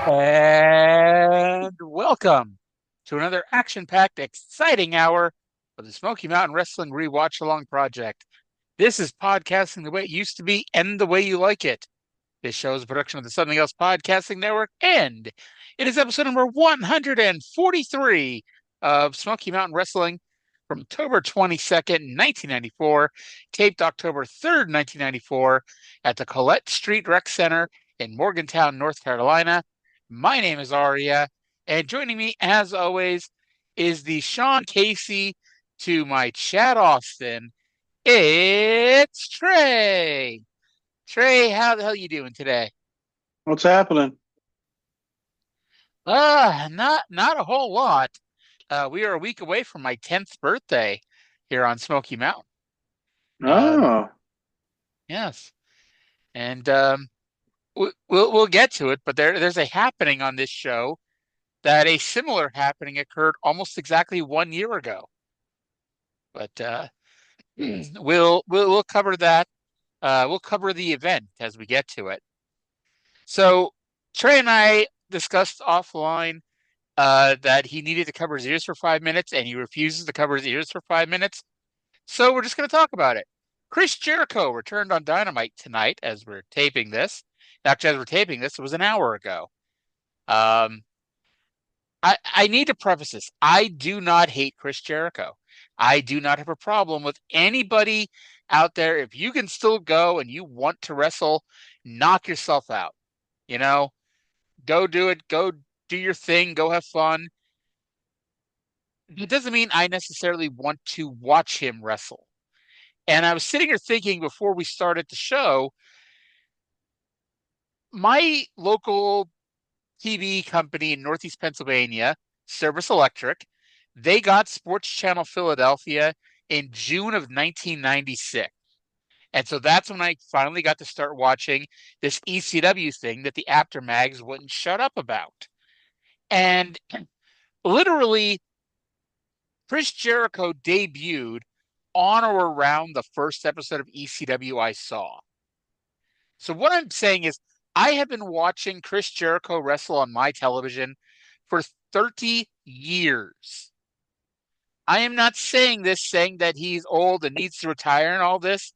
And welcome to another action-packed, exciting hour of the Smoky Mountain Wrestling Rewatch Along Project. This is podcasting the way it used to be and the way you like it. This show is a production of the Something Else Podcasting Network, and it is episode number 143 of Smoky Mountain Wrestling from October 22nd, 1994, taped October 3rd, 1994, at the Collette Street Rec Center in Morgantown, North Carolina. My name is Arya, and joining me, as always, is the Sean Casey to my Chad Austin. It's Trey. Trey, how the hell you doing today? What's happening? Not a whole lot. We are a week away from my 10th birthday here on Smoky Mountain. Um, Oh, yes, and we'll get to it, but there's a happening on this show that a similar happening occurred almost exactly 1 year ago. But we'll cover that. We'll cover the event as we get to it. So Trey and I discussed offline that he needed to cover his ears for 5 minutes, and he refuses to cover his ears for 5 minutes. So we're just going to talk about it. Chris Jericho returned on Dynamite tonight as we're taping this. Actually, as we're taping this, it was an hour ago. Um, I need to preface this. I do not hate Chris Jericho. I do not have a problem with anybody out there. If you can still go and you want to wrestle, knock yourself out. You know, go do it. Go do your thing. Go have fun. It doesn't mean I necessarily want to watch him wrestle. And I was sitting here thinking before we started the show, my local TV company in Northeast Pennsylvania, Service Electric, they got Sports Channel Philadelphia in June of 1996. And so that's when I finally got to start watching this ECW thing that the Aftermags wouldn't shut up about. And literally, Chris Jericho debuted on or around the first episode of ECW I saw. So what I'm saying is, I have been watching Chris Jericho wrestle on my television for 30 years. I am not saying this saying that he's old and needs to retire and all this.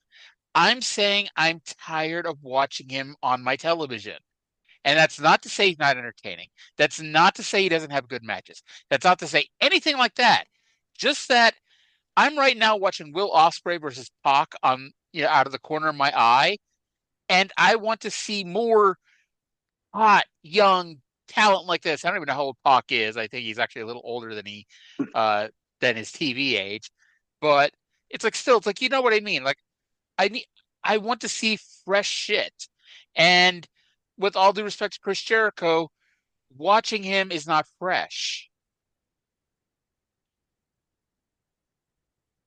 I'm saying I'm tired of watching him on my television. And that's not to say he's not entertaining. That's not to say he doesn't have good matches. That's not to say anything like that. Just that I'm right now watching Will Ospreay versus Pac on out of the corner of my eye, and I want to see more hot young talent like this. I don't even know how old Pac is. I think he's actually a little older than he than his TV age, but it's like still, it's like you know what I mean. Like I need, I want to see fresh shit, and with all due respect to Chris Jericho, watching him is not fresh.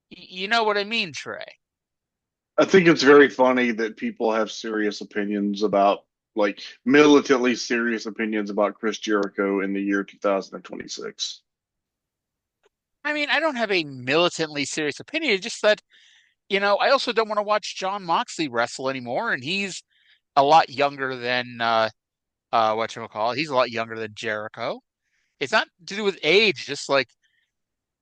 You know what I mean, Trey? I think it's very funny that people have serious opinions about, like, militantly serious opinions about Chris Jericho in the year 2026. I mean, I don't have a militantly serious opinion. It's just that, I also don't want to watch Jon Moxley wrestle anymore, and he's a lot younger than whatchamacallit. He's a lot younger than Jericho. It's not to do with age, just like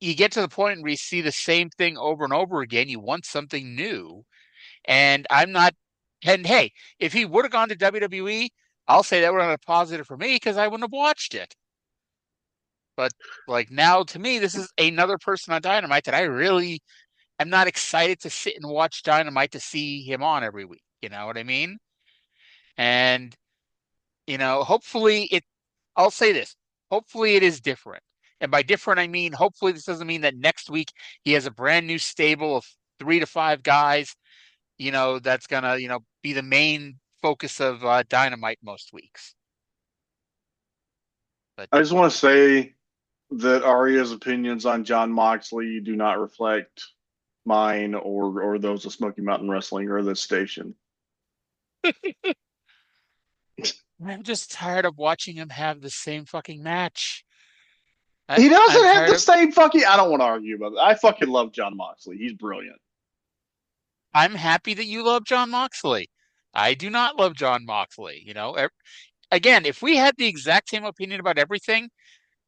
you get to the point where you see the same thing over and over again. You want something new. And I'm not and hey, if he would have gone to WWE, I'll say that would have been a positive for me because I wouldn't have watched it. But like now to me, this is another person on Dynamite that I really am not excited to sit and watch Dynamite to see him on every week. You know what I mean? And hopefully I'll say this. Hopefully it is different. And by different, I mean, hopefully this doesn't mean that next week he has a brand new stable of 3 to 5 guys, that's gonna, be the main focus of Dynamite most weeks. But I just want to say that Arya's opinions on Jon Moxley do not reflect mine or those of Smoky Mountain Wrestling or this station. I'm just tired of watching him have the same fucking match. I, He doesn't I'm have tired the of. same fucking. I don't want to argue about it. I fucking love Jon Moxley. He's brilliant. I'm happy that you love Jon Moxley. I do not love Jon Moxley. again, if we had the exact same opinion about everything,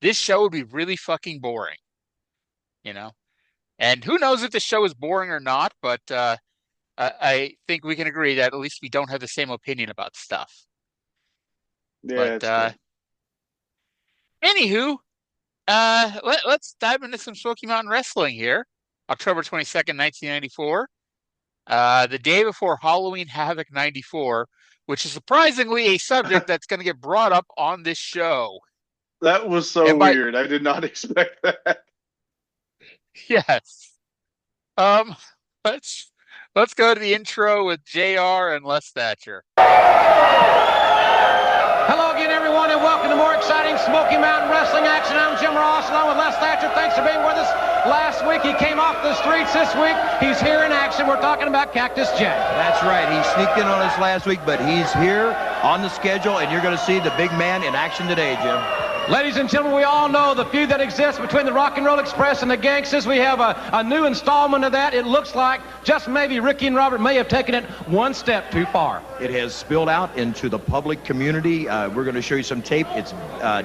this show would be really fucking boring, you know? And who knows if the show is boring or not, but I think we can agree that at least we don't have the same opinion about stuff. Yeah, But it's true. anywho, let's dive into some Smoky Mountain Wrestling here. October 22nd, 1994. The day before Halloween Havoc 94, which is surprisingly a subject that's going to get brought up on this show. That was so And by weird. I did not expect that. yes. Um let's let's go to the intro with JR and Les Thatcher. Hello again, everyone, and welcome to more exciting Smoky Mountain Wrestling action. I'm Jim Ross, along with Les Thatcher. Thanks for being with us. Last week, he came off the streets. This week, he's here in action. We're talking about Cactus Jack. That's right. He sneaked in on us last week, but he's here on the schedule, and you're going to see the big man in action today, Jim. Ladies and gentlemen, we all know the feud that exists between the Rock and Roll Express and the Gangstas. We have a new installment of that. It looks like just maybe Ricky and Robert may have taken it one step too far. It has spilled out into the public community. We're going to show you some tape. It's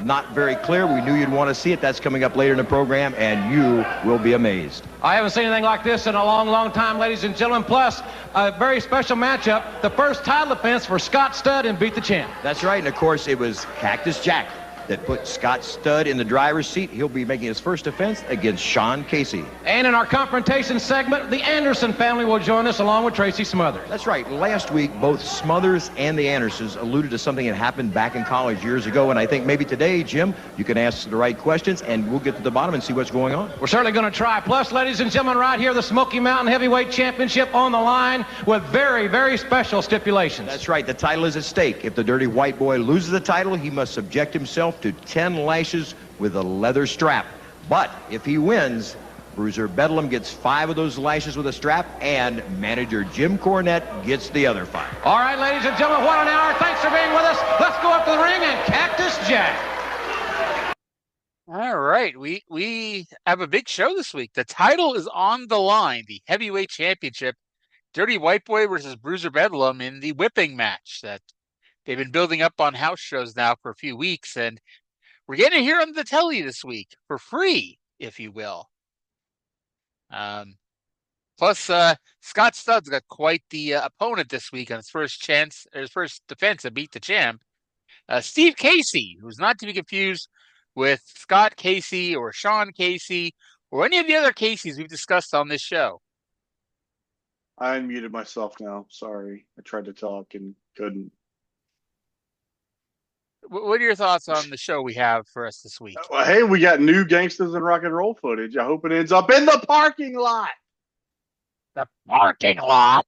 not very clear. We knew you'd want to see it. That's coming up later in the program, and you will be amazed. I haven't seen anything like this in a long, long time, ladies and gentlemen. Plus, a very special matchup, the first title defense for Scott Studd and Beat the Champ. That's right, and of course, it was Cactus Jack that put Scott Studd in the driver's seat. He'll be making his first defense against Sean Casey. And in our confrontation segment, the Anderson family will join us along with Tracy Smothers. That's right. Last week, both Smothers and the Andersons alluded to something that happened back in college years ago, and I think maybe today, Jim, you can ask the right questions, and we'll get to the bottom and see what's going on. We're certainly going to try. Plus, ladies and gentlemen, right here, the Smoky Mountain Heavyweight Championship on the line with very, very special stipulations. That's right. The title is at stake. If the Dirty White Boy loses the title, he must subject himself to 10 lashes with a leather strap. But if he wins, Bruiser Bedlam gets 5 of those lashes with a strap, and manager Jim Cornette gets the other 5. All right, ladies and gentlemen, what an hour. Thanks for being with us. Let's go up to the ring and Cactus Jack. All right, we have a big show this week. The title is on the line, the heavyweight championship. Dirty White Boy versus Bruiser Bedlam in the whipping match that they've been building up on house shows now for a few weeks, and we're getting it here on the telly this week for free, if you will. Plus, Scott Studd's got quite the opponent this week on his first defense to Beat the Champ. Steve Casey, who's not to be confused with Scott Casey or Sean Casey or any of the other Caseys we've discussed on this show. I unmuted myself now. Sorry. I tried to talk and couldn't. What are your thoughts on the show we have for us this week? Well, hey, we got new Gangstas and rock and roll footage. I hope it ends up in the parking lot. The parking lot.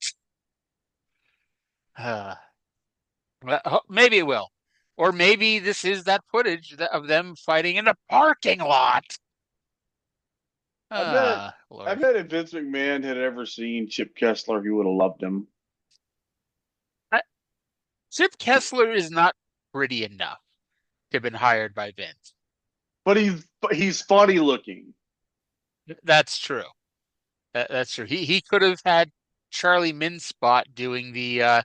Maybe it will. Or maybe this is that footage of them fighting in a parking lot. I bet if Vince McMahon had ever seen Chip Kessler, he would have loved him. Chip Kessler is not pretty enough to have been hired by Vince. But he's funny looking. That's true. That's true. He could have had Charlie Minspot doing the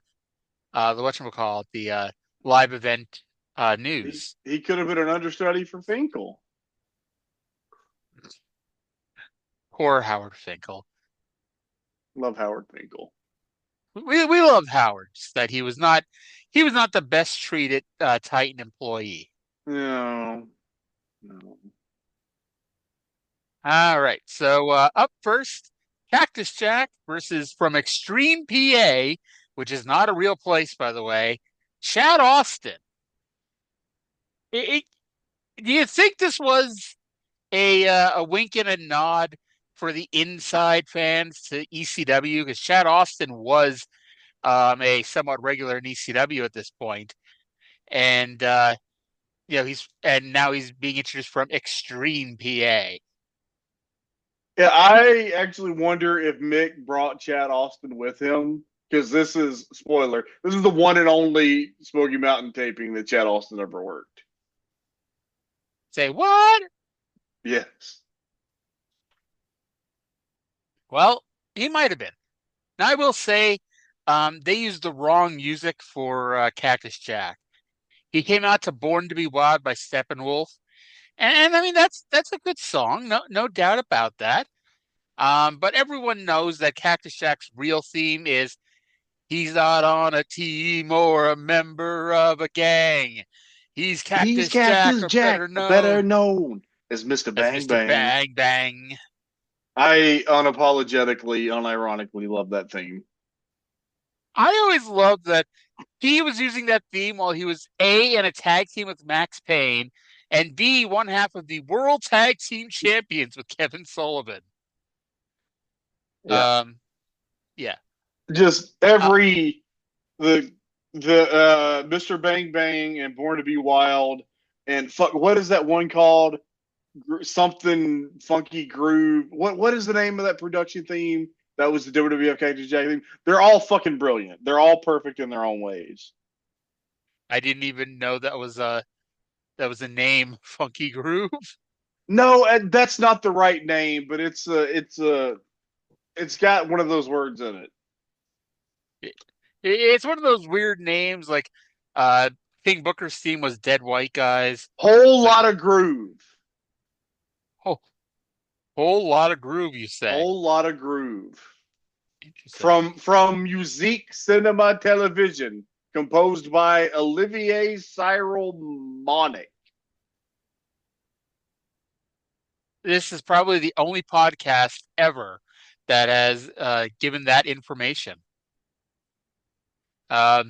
whatchamacallit, the live event news. He could have been an understudy for Finkel. Poor Howard Finkel. Love Howard Finkel. We love Howard. Just that he was not the best treated Titan employee. No. All right. So up first, Cactus Jack versus from Extreme PA, which is not a real place, by the way, Chad Austin. Do you think this was a wink and a nod for the inside fans to ECW? Because Chad Austin was a somewhat regular in ECW at this point, and now he's being introduced from Extreme PA. Yeah, I actually wonder if Mick brought Chad Austin with him, because this is, spoiler, this is the one and only Smoky Mountain taping that Chad Austin ever worked. Say what? Yes. Well, he might have been. Now, I will say they used the wrong music for Cactus Jack. He came out to Born to Be Wild by Steppenwolf. And I mean, that's a good song. No doubt about that. But everyone knows that Cactus Jack's real theme is he's not on a team or a member of a gang. He's Cactus Jack, better known as Mr. Bang Bang. Bang Bang. I unapologetically, unironically love that theme. I always loved that he was using that theme while he was A, in a tag team with Max Payne, and B, one half of the World Tag Team Champions with Kevin Sullivan. Yeah. Yeah. Just every the Mr. Bang Bang and Born to Be Wild and what is that one called? Something Funky Groove. What is the name of that production theme? That was the WWF Cactus Jack theme. They're all fucking brilliant. They're all perfect in their own ways. I didn't even know that was a name, Funky Groove. No, that's not the right name, but it's got one of those words in it. It's one of those weird names, like King Booker's theme was Dead White Guys. Lot of groove. Whole lot of groove, you say? Whole lot of groove. From Musique Cinema Television, composed by Olivier Cyril Monic. This is probably the only podcast ever that has given that information. But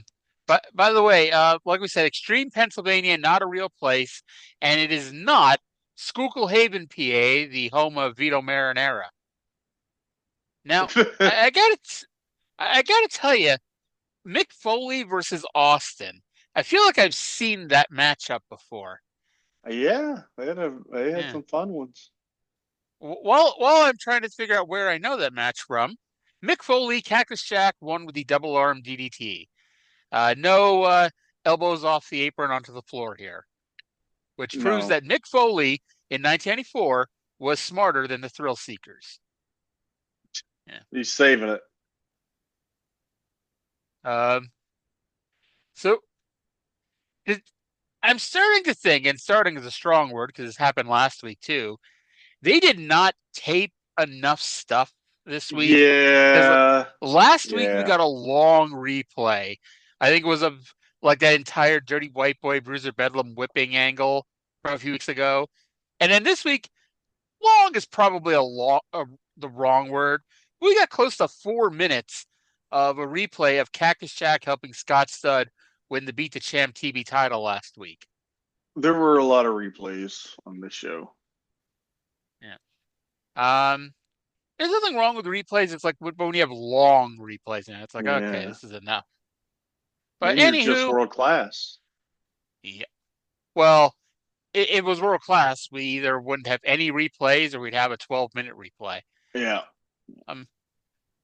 by the way, like we said, Extreme Pennsylvania, not a real place, and it is not Schuylkill Haven, PA, the home of Vito Marinara. Now, I gotta tell you, Mick Foley versus Austin. I feel like I've seen that matchup before. Yeah, they had some fun ones. While I'm trying to figure out where I know that match from, Mick Foley, Cactus Jack won with the double arm DDT. No elbows off the apron onto the floor here, which proves that Mick Foley in 1994 was smarter than the Thrill Seekers. Yeah. He's saving it. So I'm starting to think, and starting is a strong word because this happened last week too, they did not tape enough stuff this week. Yeah. Last week we got a long replay. I think it was of like that entire Dirty White Boy Bruiser Bedlam whipping angle from a few weeks ago. And then this week, long is probably the wrong word. We got close to 4 minutes of a replay of Cactus Jack helping Scott Studd win the Beat the Champ TV title last week. There were a lot of replays on this show. Yeah. There's nothing wrong with replays. It's like when you have long replays, and it's like, okay, this is enough. But anywho, just world class. Yeah. Well, it was world class. We either wouldn't have any replays or we'd have a 12-minute replay. Yeah.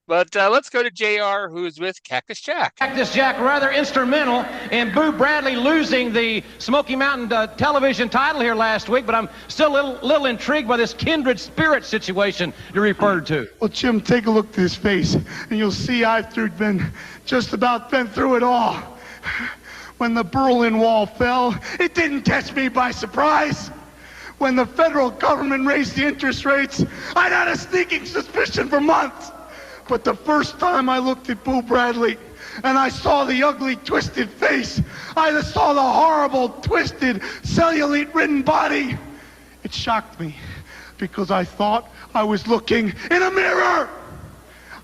But let's go to JR, who is with Cactus Jack. Cactus Jack rather instrumental in Boo Bradley losing the Smoky Mountain television title here last week, but I'm still a little intrigued by this kindred spirit situation you referred to. Well, Jim, take a look at his face, and you'll see I've just about been through it all. When the Berlin Wall fell, it didn't catch me by surprise. When the federal government raised the interest rates, I'd had a sneaking suspicion for months. But the first time I looked at Boo Bradley and I saw the ugly, twisted face, I saw the horrible, twisted, cellulite-ridden body, it shocked me because I thought I was looking in a mirror.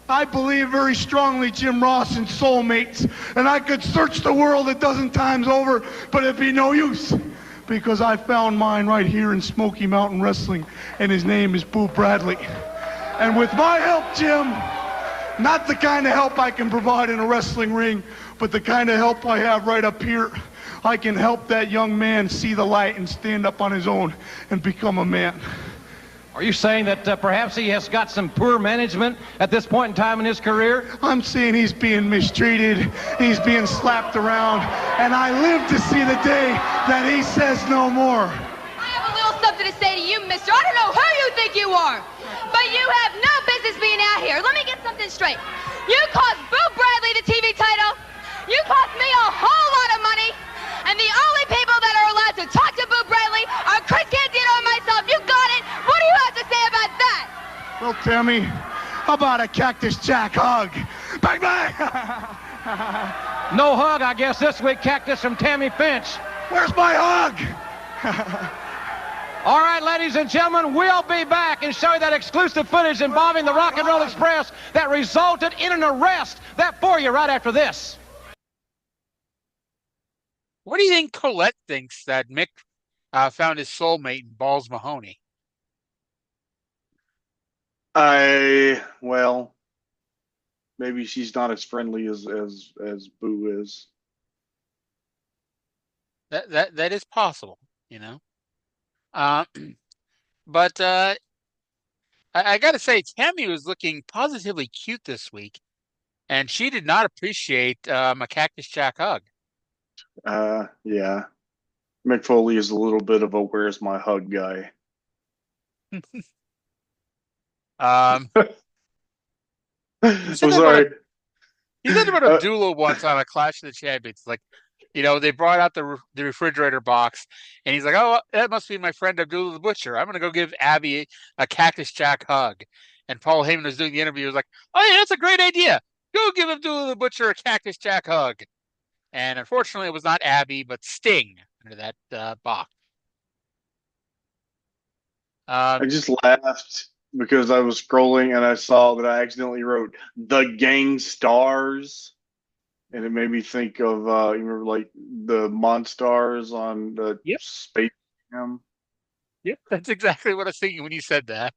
I believe very strongly, Jim Ross, in soulmates, and I could search the world a dozen times over, but it'd be no use because I found mine right here in Smoky Mountain Wrestling, and his name is Boo Bradley. And with my help, Jim, not the kind of help I can provide in a wrestling ring, but the kind of help I have right up here. I can help that young man see the light and stand up on his own and become a man. Are you saying that perhaps he has got some poor management at this point in time in his career? I'm saying he's being mistreated, he's being slapped around, and I live to see the day that he says no more. I have a little something to say to you, mister. I don't know who you think you are, but you have no business being out here. Let me get something straight. You cost Boo Bradley the TV title, you cost me a whole lot of money, and the only Tammy? How about a Cactus Jack hug? Bang, bang! No hug, I guess, this week, Cactus, from Tammy Fytch. Where's my hug? All right, ladies and gentlemen, we'll be back and show you that exclusive footage involving the Rock and Roll Express that resulted in an arrest. That for you right after this. What do you think Colette thinks that Mick found his soulmate in Balls Mahoney? Well, maybe she's not as friendly as Boo is. That is possible, you know. But I got to say, Tammy was looking positively cute this week, and she did not appreciate a Cactus Jack hug. Yeah. Mick Foley is a little bit of a "where's my hug" guy. He said about Abdullah once on a Clash of the Champions. Like, you know, they brought out the refrigerator box, and he's like, "Oh, that must be my friend Abdullah the Butcher. I'm going to go give Abby a Cactus Jack hug." And Paul Heyman was doing the interview. He was like, "Oh, yeah, that's a great idea. Go give Abdullah the Butcher a Cactus Jack hug." And unfortunately, it was not Abby, but Sting under that box. I just laughed because I was scrolling and I saw that I accidentally wrote "the Gangstas," and it made me think of you remember like the Monstars on the Space Jam. Yep, that's exactly what I was thinking when you said that.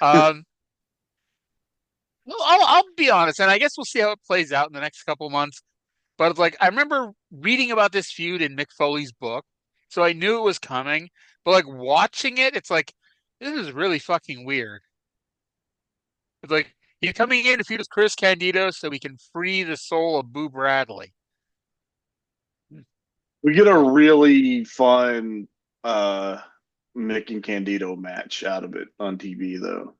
Well, I'll be honest, and I guess we'll see how it plays out in the next couple months. But it's like I remember reading about this feud in Mick Foley's book, so I knew it was coming. But like watching it, it's like this is really fucking weird. It's like he's coming in to feud with Chris Candido so we can free the soul of Boo Bradley. We get a really fun Mick and Candido match out of it on TV, though.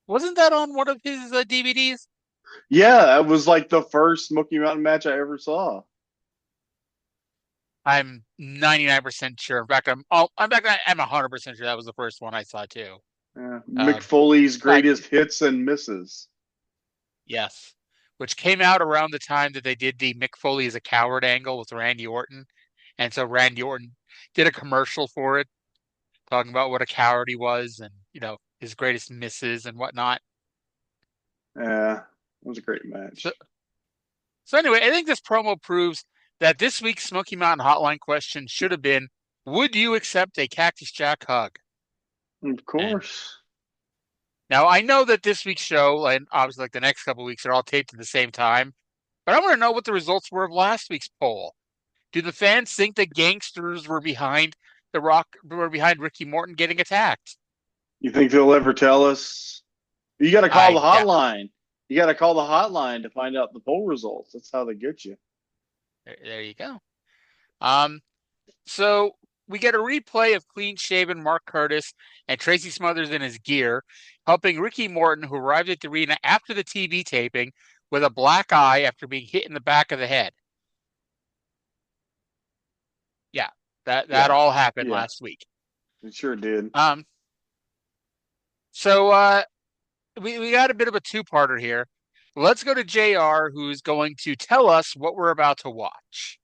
Wasn't that on one of his DVDs? Yeah, it was like the first Smoky Mountain match I ever saw. I'm 99% sure. In fact, I'm 100% sure that was the first one I saw too. Yeah. Mick Foley's greatest hits and misses. Yes, which came out around the time that they did the Mick Foley is a coward angle with Randy Orton, and so Randy Orton did a commercial for it, talking about what a coward he was, and you know his greatest misses and whatnot. Yeah. It was a great match. So anyway, I think this promo proves that this week's Smoky Mountain Hotline question should have been, would you accept a Cactus Jack hug? Of course. Now, I know that this week's show, and obviously like the next couple of weeks, are all taped at the same time, but I want to know what the results were of last week's poll. Do the fans think the Gangstas were behind Ricky Morton getting attacked? You think they'll ever tell us? You got to call the hotline. Yeah. You got to call the hotline to find out the poll results. That's how they get you. There you go. So we get a replay of clean-shaven Mark Curtis and Tracy Smothers in his gear, helping Ricky Morton, who arrived at the arena after the TV taping with a black eye after being hit in the back of the head. Yeah, that all happened last week. It sure did. So we got a bit of a two-parter here. Let's go to JR, who's going to tell us what we're about to watch.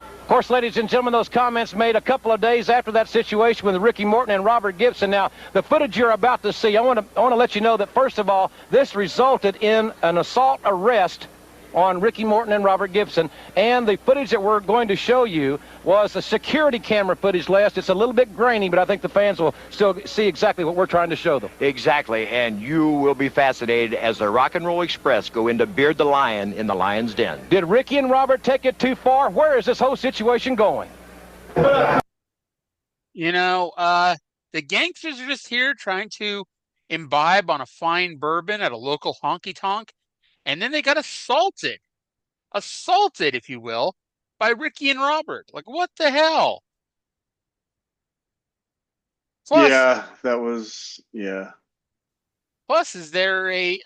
Of course, ladies and gentlemen, those comments made a couple of days after that situation with Ricky Morton and Robert Gibson. Now, the footage you're about to see, I want to let you know that, first of all, this resulted in an assault arrest on Ricky Morton and Robert Gibson, and the footage that we're going to show you was the security camera footage last. It's a little bit grainy, but I think the fans will still see exactly what we're trying to show them. Exactly, and you will be fascinated as the Rock and Roll Express go into Beard the Lion in the Lion's Den. Did Ricky and Robert take it too far? Where is this whole situation going? You know, the Gangstas are just here trying to imbibe on a fine bourbon at a local honky-tonk, and then they got assaulted, if you will, by Ricky and Robert. Like, what the hell? Plus, Plus, is there a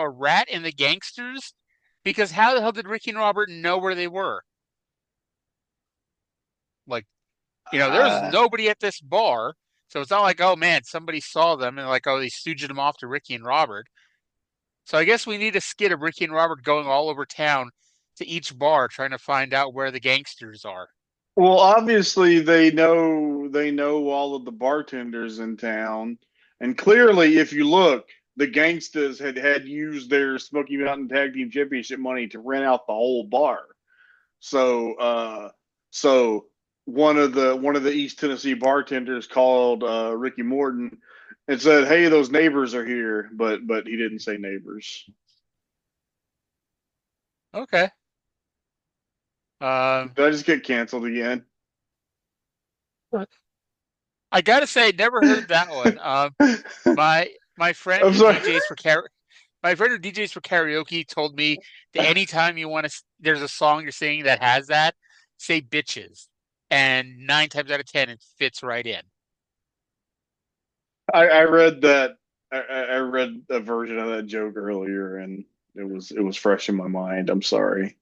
rat in the Gangstas? Because how the hell did Ricky and Robert know where they were? Like, there was nobody at this bar. So it's not like, oh man, somebody saw them and like, oh, they stooged them off to Ricky and Robert. So I guess we need a skit of Ricky and Robert going all over town to each bar trying to find out where the gangsters are. Well, obviously they know all of the bartenders in town, and clearly, if you look, the Gangstas had used their Smoky Mountain Tag Team Championship money to rent out the whole bar. So one of the East Tennessee bartenders called Ricky Morton and said, "Hey, those neighbors are here," but he didn't say neighbors. Okay. Did I just get canceled again? I gotta say, never heard that one. My friend I'm who sorry. my friend who DJs for karaoke told me that anytime you want to, there's a song you're singing that has that, say bitches, and 9 times out of 10 it fits right in. I read that. I read a version of that joke earlier, and it was fresh in my mind. I'm sorry.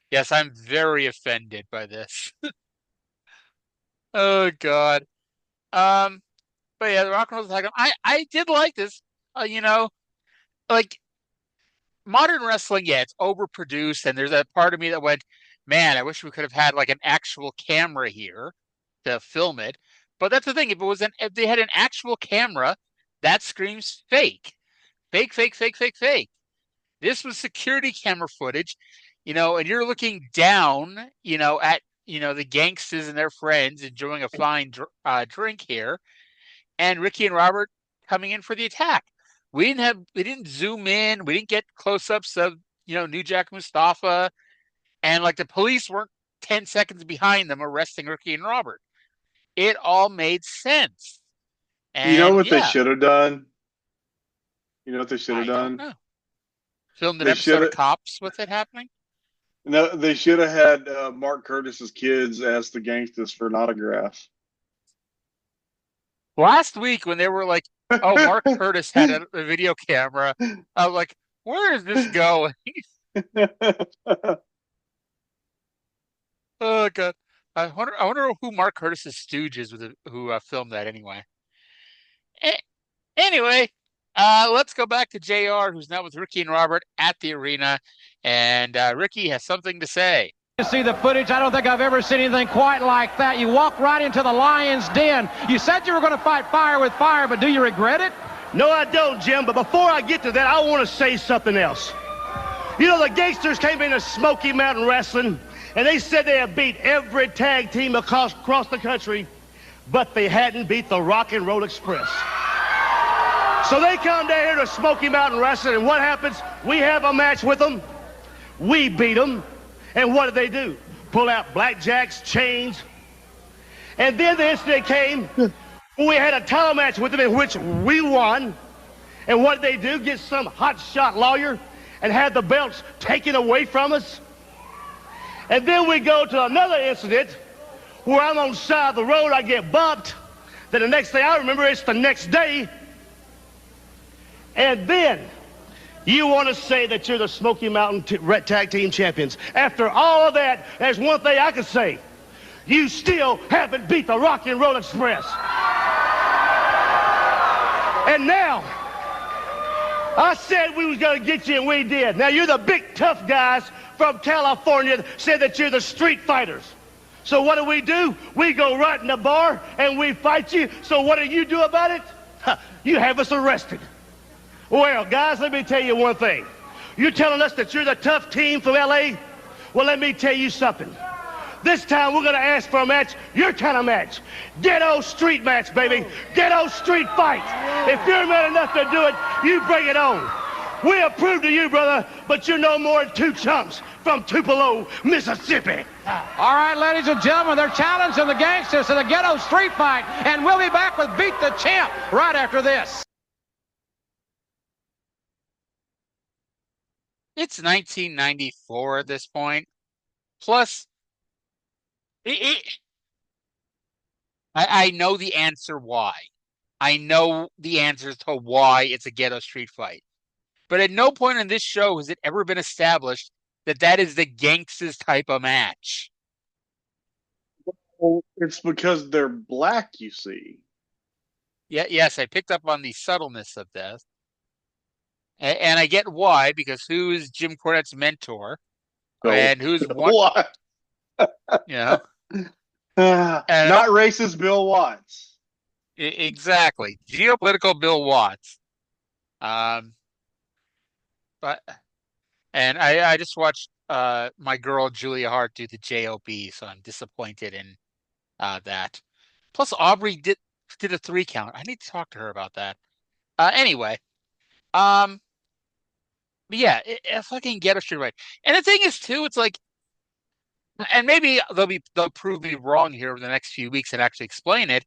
Yes, I'm very offended by this. Oh God. Um, but yeah, the Rock and Roll Title. I did like this. Like modern wrestling, yeah, it's overproduced, and there's a part of me that went, man, I wish we could have had like an actual camera here to film it. But that's the thing. If they had an actual camera, that screams fake. Fake, fake, fake, fake, fake. This was security camera footage, and you're looking down, at, the gangsters and their friends enjoying a fine drink here, and Ricky and Robert coming in for the attack. We didn't zoom in. We didn't get close-ups of, New Jack Mustafa, and like the police weren't 10 seconds behind them arresting Ricky and Robert. It all made sense. You know And what they yeah, should have done? You know what they should have I don't done? know. Filmed an They episode should of have. Cops with it happening. No, they should have had Mark Curtis's kids ask the Gangstas for an autograph. Last week when they were like, oh, Mark Curtis had a video camera, I was like, where is this going? Oh God. I wonder who Mark Curtis's stooge is who filmed that anyway. A- Anyway, let's go back to JR, who's now with Ricky and Robert at the arena, and Ricky has something to say. You see the footage. I don't think I've ever seen anything quite like that. You walk right into the lion's den. You said you were going to fight fire with fire, but do you regret it? No, I don't, Jim. But before I get to that, I want to say something else. You know, the Gangsters came into Smoky Mountain Wrestling, and they said they had beat every tag team across the country, but they hadn't beat the Rock and Roll Express. So they come down here to Smoky Mountain Wrestling, and what happens? We have a match with them. We beat them. And what did they do? Pull out blackjacks, chains. And then the incident came when we had a title match with them in which we won. And what did they do? Get some hotshot lawyer and have the belts taken away from us. And then we go to another incident where I'm on the side of the road, I get bumped. Then the next thing I remember, it's the next day. And then you want to say that you're the Smoky Mountain Tag Team Champions. After all of that, there's one thing I can say. You still haven't beat the Rock and Roll Express. And now, I said we was going to get you, and we did. Now, you're the big tough guys from California that said that you're the street fighters. So what do? We go right in the bar, and we fight you. So what do you do about it? You have us arrested. Well, guys, let me tell you one thing. You're telling us that you're the tough team from L.A.? Well, let me tell you something. This time we're going to ask for a match, your kind of match. Ghetto street match, baby. Ghetto street fight. If you're man enough to do it, you bring it on. We approve to you, brother, but you're no more than two chumps from Tupelo, Mississippi. All right, ladies and gentlemen, they're challenging the Gangstas to the ghetto street fight, and we'll be back with Beat the Champ right after this. It's 1994 at this point. Plus, I know the answer why. I know the answer to why it's a ghetto street fight. But at no point in this show has it ever been established that that is the Gangstas type of match. Well, it's because they're black, you see. Yeah, yes, I picked up on the subtleness of this. And I get why, because who is Jim Cornette's mentor? And who's one, What? you know? Not racist Bill Watts. Exactly. Geopolitical Bill Watts. But and I just watched my girl Julia Hart do the JOB, so I'm disappointed in that. Plus Aubrey did a 3 count. I need to talk to her about that. Anyway, but yeah, fucking get us right. And the thing is too, it's like, and maybe they'll prove me wrong here over the next few weeks and actually explain it.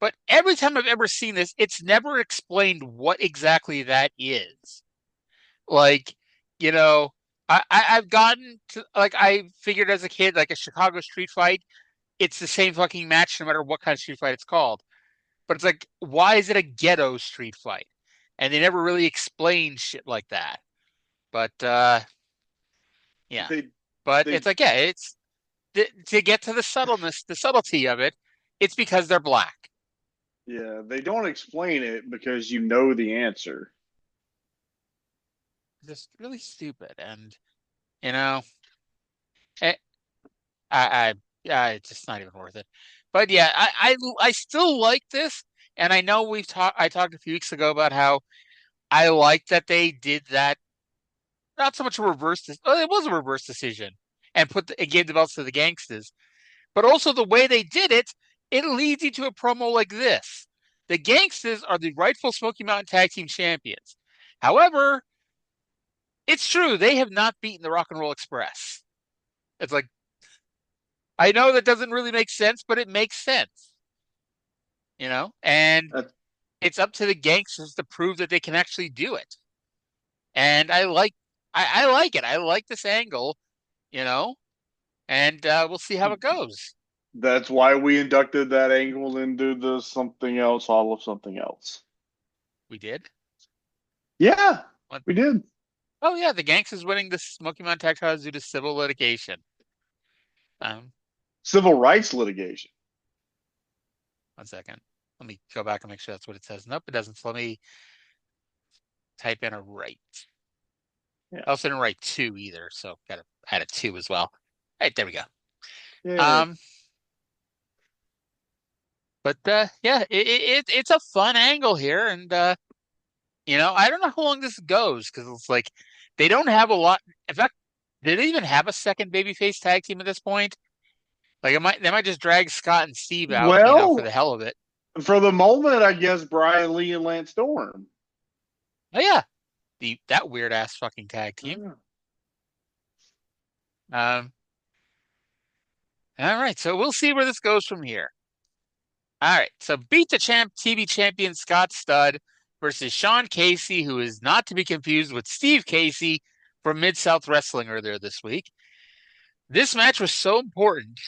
But every time I've ever seen this, it's never explained what exactly that is. Like, you know, I've gotten to, like, I figured as a kid, like a Chicago street fight, it's the same fucking match no matter what kind of street fight it's called. But it's like, why is it a ghetto street fight? And they never really explain shit like that. But yeah. But it's like, yeah, it's to get to the subtleness, the subtlety of it, it's because they're black. Yeah, they don't explain it because you know the answer. Just really stupid, and you know, I it's just not even worth it. But yeah, I still like this, and I know I talked a few weeks ago about how I like that they did that. Not so much a reverse, it was a reverse decision, and it gave the belts to the Gangstas. But also the way they did it, it leads you to a promo like this. The Gangstas are the rightful Smoky Mountain Tag Team Champions. However, it's true, they have not beaten the Rock and Roll Express. It's like, I know that doesn't really make sense, but it makes sense. You know? And it's up to the Gangstas to prove that they can actually do it. And I like it. I like this angle, you know? And we'll see how it goes. That's why we inducted that angle into the something else, Hall of Something Else. We did? Yeah, we did. Oh, yeah, the Gangstas winning the Smoky Mountain Tag Titles due to civil litigation. Civil rights litigation. 1 second. Let me go back and make sure that's what it says. Nope, it doesn't. So let me type in a right. Yeah. I also didn't write 2 either, so got to add a 2 as well. All right, there we go. Yeah. But yeah, it's a fun angle here, and you know, I don't know how long this goes because it's like they don't have a lot. In fact, did they even have a second babyface tag team at this point? Like, they might just drag Scott and Steve out, you know, for the hell of it. For the moment, I guess Brian Lee and Lance Storm. Oh yeah, that weird ass fucking tag team. Yeah. All right, so we'll see where this goes from here. All right, so Beat the Champ TV champion Scott Studd versus Sean Casey, who is not to be confused with Steve Casey from Mid-South Wrestling earlier this week. This match was so important.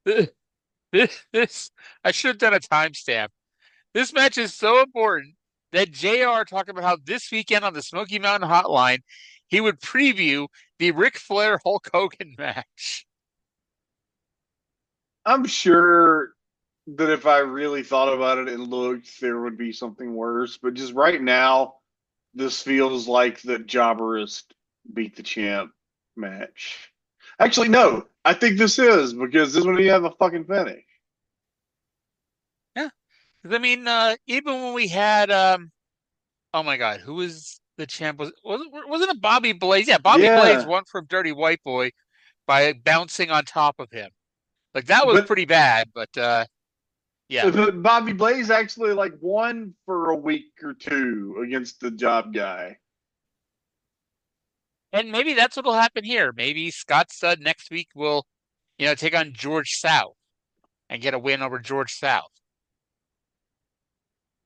This I should have done a timestamp. This match is so important that JR talked about how this weekend on the Smoky Mountain Hotline, he would preview the Ric Flair Hulk Hogan match. I'm sure that if I really thought about it and looked, there would be something worse. But just right now, this feels like the jobberist Beat the Champ match. Actually, no. I think this is, because this one you have a fucking finish. Yeah. I mean, even when we had, oh my God, who was the champ? Wasn't it Bobby Blaze? Yeah, Bobby Blaze won from Dirty White Boy by bouncing on top of him. Like, that was pretty bad, but yeah. But Bobby Blaze actually like won for a week or 2 against the job guy. And maybe that's what'll happen here. Maybe Scott Studd next week will, you know, take on George South and get a win over George South.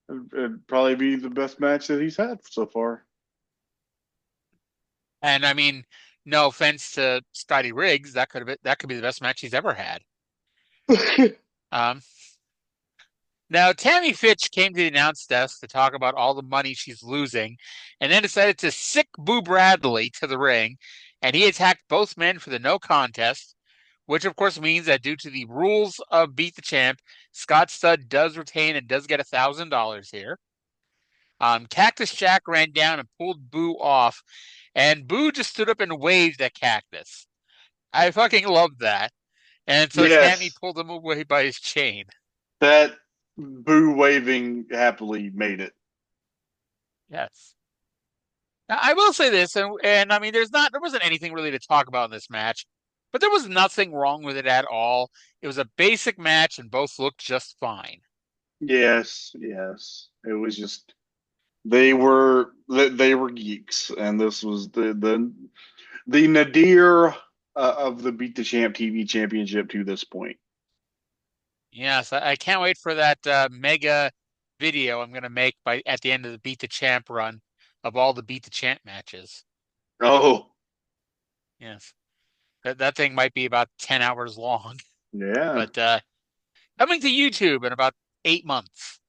It'd probably be the best match that he's had so far. And I mean, no offense to Scotty Riggs, that could be the best match he's ever had. Now, Tammy Fytch came to the announce desk to talk about all the money she's losing, and then decided to sick Boo Bradley to the ring, and he attacked both men for the no contest, which of course means that due to the rules of Beat the Champ, Scott Studd does retain and does get $1,000 here. Cactus Jack ran down and pulled Boo off, and Boo just stood up and waved at Cactus. I fucking loved that. And so Tammy pulled him away by his chain. That Boo waving happily made it. Yes. Now, I will say this, and I mean, there wasn't anything really to talk about in this match, but there was nothing wrong with it at all. It was a basic match, and both looked just fine. Yes. It was just they were geeks, and this was the nadir of the Beat the Champ TV Championship to this point. Yes, I can't wait for that mega video I'm going to make at the end of the Beat the Champ run of all the Beat the Champ matches. Oh. Yes. That thing might be about 10 hours long. Yeah. But coming to YouTube in about 8 months.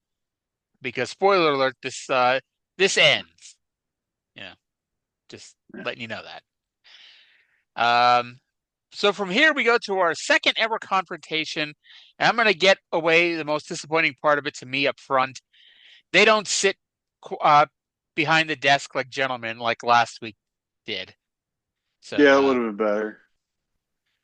Because spoiler alert, this ends. Yeah. Just letting you know that. So from here we go to our second ever confrontation. And I'm going to get away the most disappointing part of it to me up front. They don't sit behind the desk like gentlemen like last week did. So, yeah, a little bit better.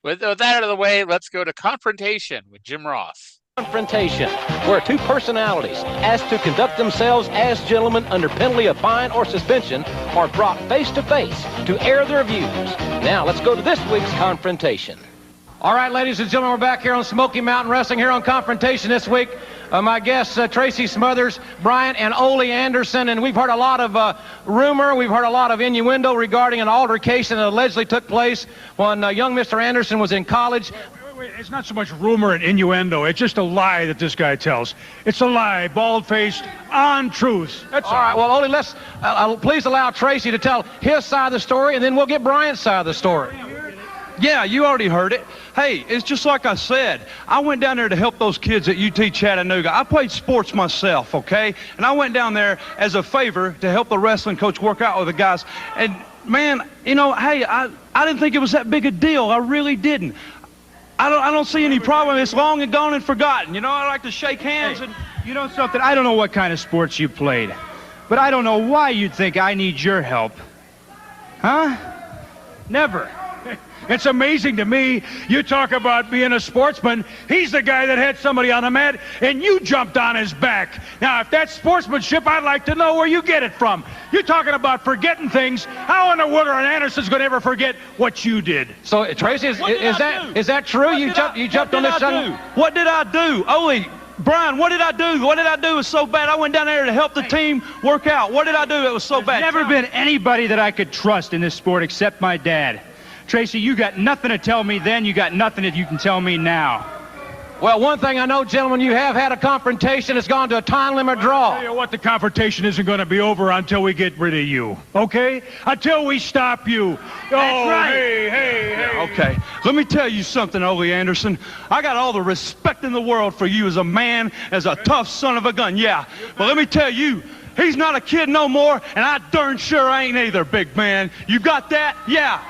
With that out of the way, let's go to Confrontation with Jim Ross. Confrontation, where two personalities asked to conduct themselves as gentlemen under penalty of fine or suspension are brought face to face to air their views. Now let's go to this week's Confrontation. All right, ladies and gentlemen, we're back here on Smoky Mountain Wrestling here on Confrontation this week. My guests, Tracy Smothers, Brian, and Ole Anderson, and we've heard a lot of rumor, we've heard a lot of innuendo regarding an altercation that allegedly took place when young Mr. Anderson was in college. Wait, it's not so much rumor and innuendo. It's just a lie that this guy tells. It's a lie, bald-faced, on truth. That's all right. Well, Ole, let's please allow Tracy to tell his side of the story, and then we'll get Brian's side of the story. Yeah, you already heard it. Hey, it's just like I said. I went down there to help those kids at UT Chattanooga. I played sports myself, okay? And I went down there as a favor to help the wrestling coach work out with the guys. And, man, you know, hey, I didn't think it was that big a deal. I really didn't. I don't see any problem. It's long and gone and forgotten. You know, I like to shake hands and... You know something? I don't know what kind of sports you played, but I don't know why you'd think I need your help. Huh? Never. It's amazing to me. You talk about being a sportsman. He's the guy that had somebody on the mat, and you jumped on his back. Now, if that's sportsmanship, I'd like to know where you get it from. You're talking about forgetting things. How in the world are Anderson's going to ever forget what you did? So, Tracy, is that true? You jumped on this young... What did I do? Ole, Brian, what did I do? What did I do? It was so bad. I went down there to help the team work out. What did I do? It was so bad. There's never been anybody that I could trust in this sport except my dad. Tracy, you got nothing to tell me then. You got nothing that you can tell me now. Well, one thing I know, gentlemen, you have had a confrontation. It's gone to a time limit draw. I'll tell you what, the confrontation isn't going to be over until we get rid of you, okay? Until we stop you. That's right. Hey. Okay, let me tell you something, Ole Anderson. I got all the respect in the world for you as a man, as a tough son of a gun, yeah. But let me tell you, he's not a kid no more, and I darn sure ain't either, big man. You got that? Yeah.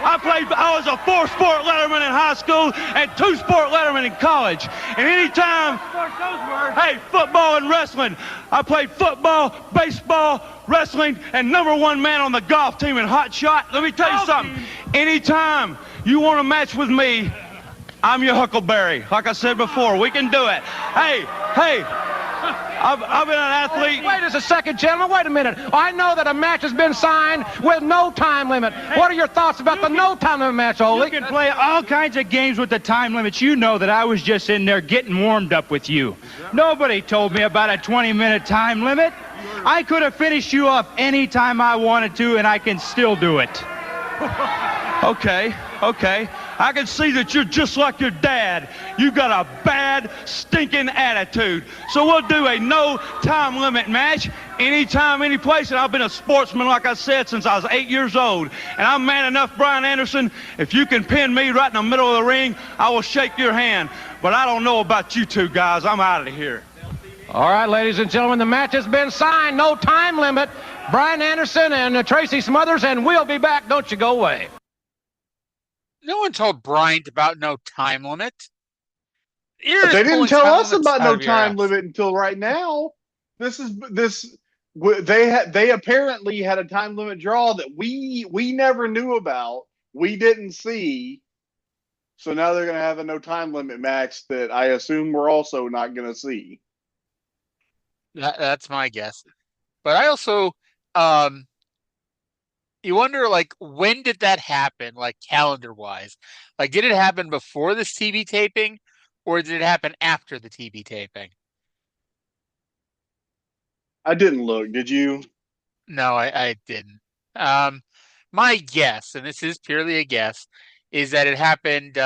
I was a 4-sport letterman in high school and 2-sport letterman in college. And anytime, hey, football and wrestling. I played football, baseball, wrestling, and #1 man on the golf team in hot shot. Let me tell you something. Anytime you want a match with me, I'm your Huckleberry. Like I said before, we can do it. Hey. I've been an athlete. Wait a second, gentlemen. Wait a minute. I know that a match has been signed with no time limit. What are your thoughts about the no time limit match, Ole? You can play all kinds of games with the time limits. You know that I was just in there getting warmed up with you. Nobody told me about a 20-minute time limit. I could have finished you off any time I wanted to, and I can still do it. Okay. I can see that you're just like your dad. You've got a bad, stinking attitude. So we'll do a no time limit match anytime, any place. And I've been a sportsman, like I said, since I was 8 years old. And I'm man enough, Brian Anderson, if you can pin me right in the middle of the ring, I will shake your hand. But I don't know about you two guys. I'm out of here. All right, ladies and gentlemen, the match has been signed. No time limit. Brian Anderson and Tracy Smothers, and we'll be back. Don't you go away. No one told Bryant about no time limit. You're But they just didn't pulling tell time us limits about out no of your time ass. limit until right now. They apparently had a time limit draw that we never knew about. We didn't see. So now they're going to have a no time limit match that I assume we're also not going to see. That's my guess. But I also, um, you wonder, like, when did that happen, like, calendar-wise? Like, did it happen before this TV taping, or did it happen after the TV taping? I didn't look. Did you? No, I didn't. Um, my guess, and this is purely a guess, is that it happened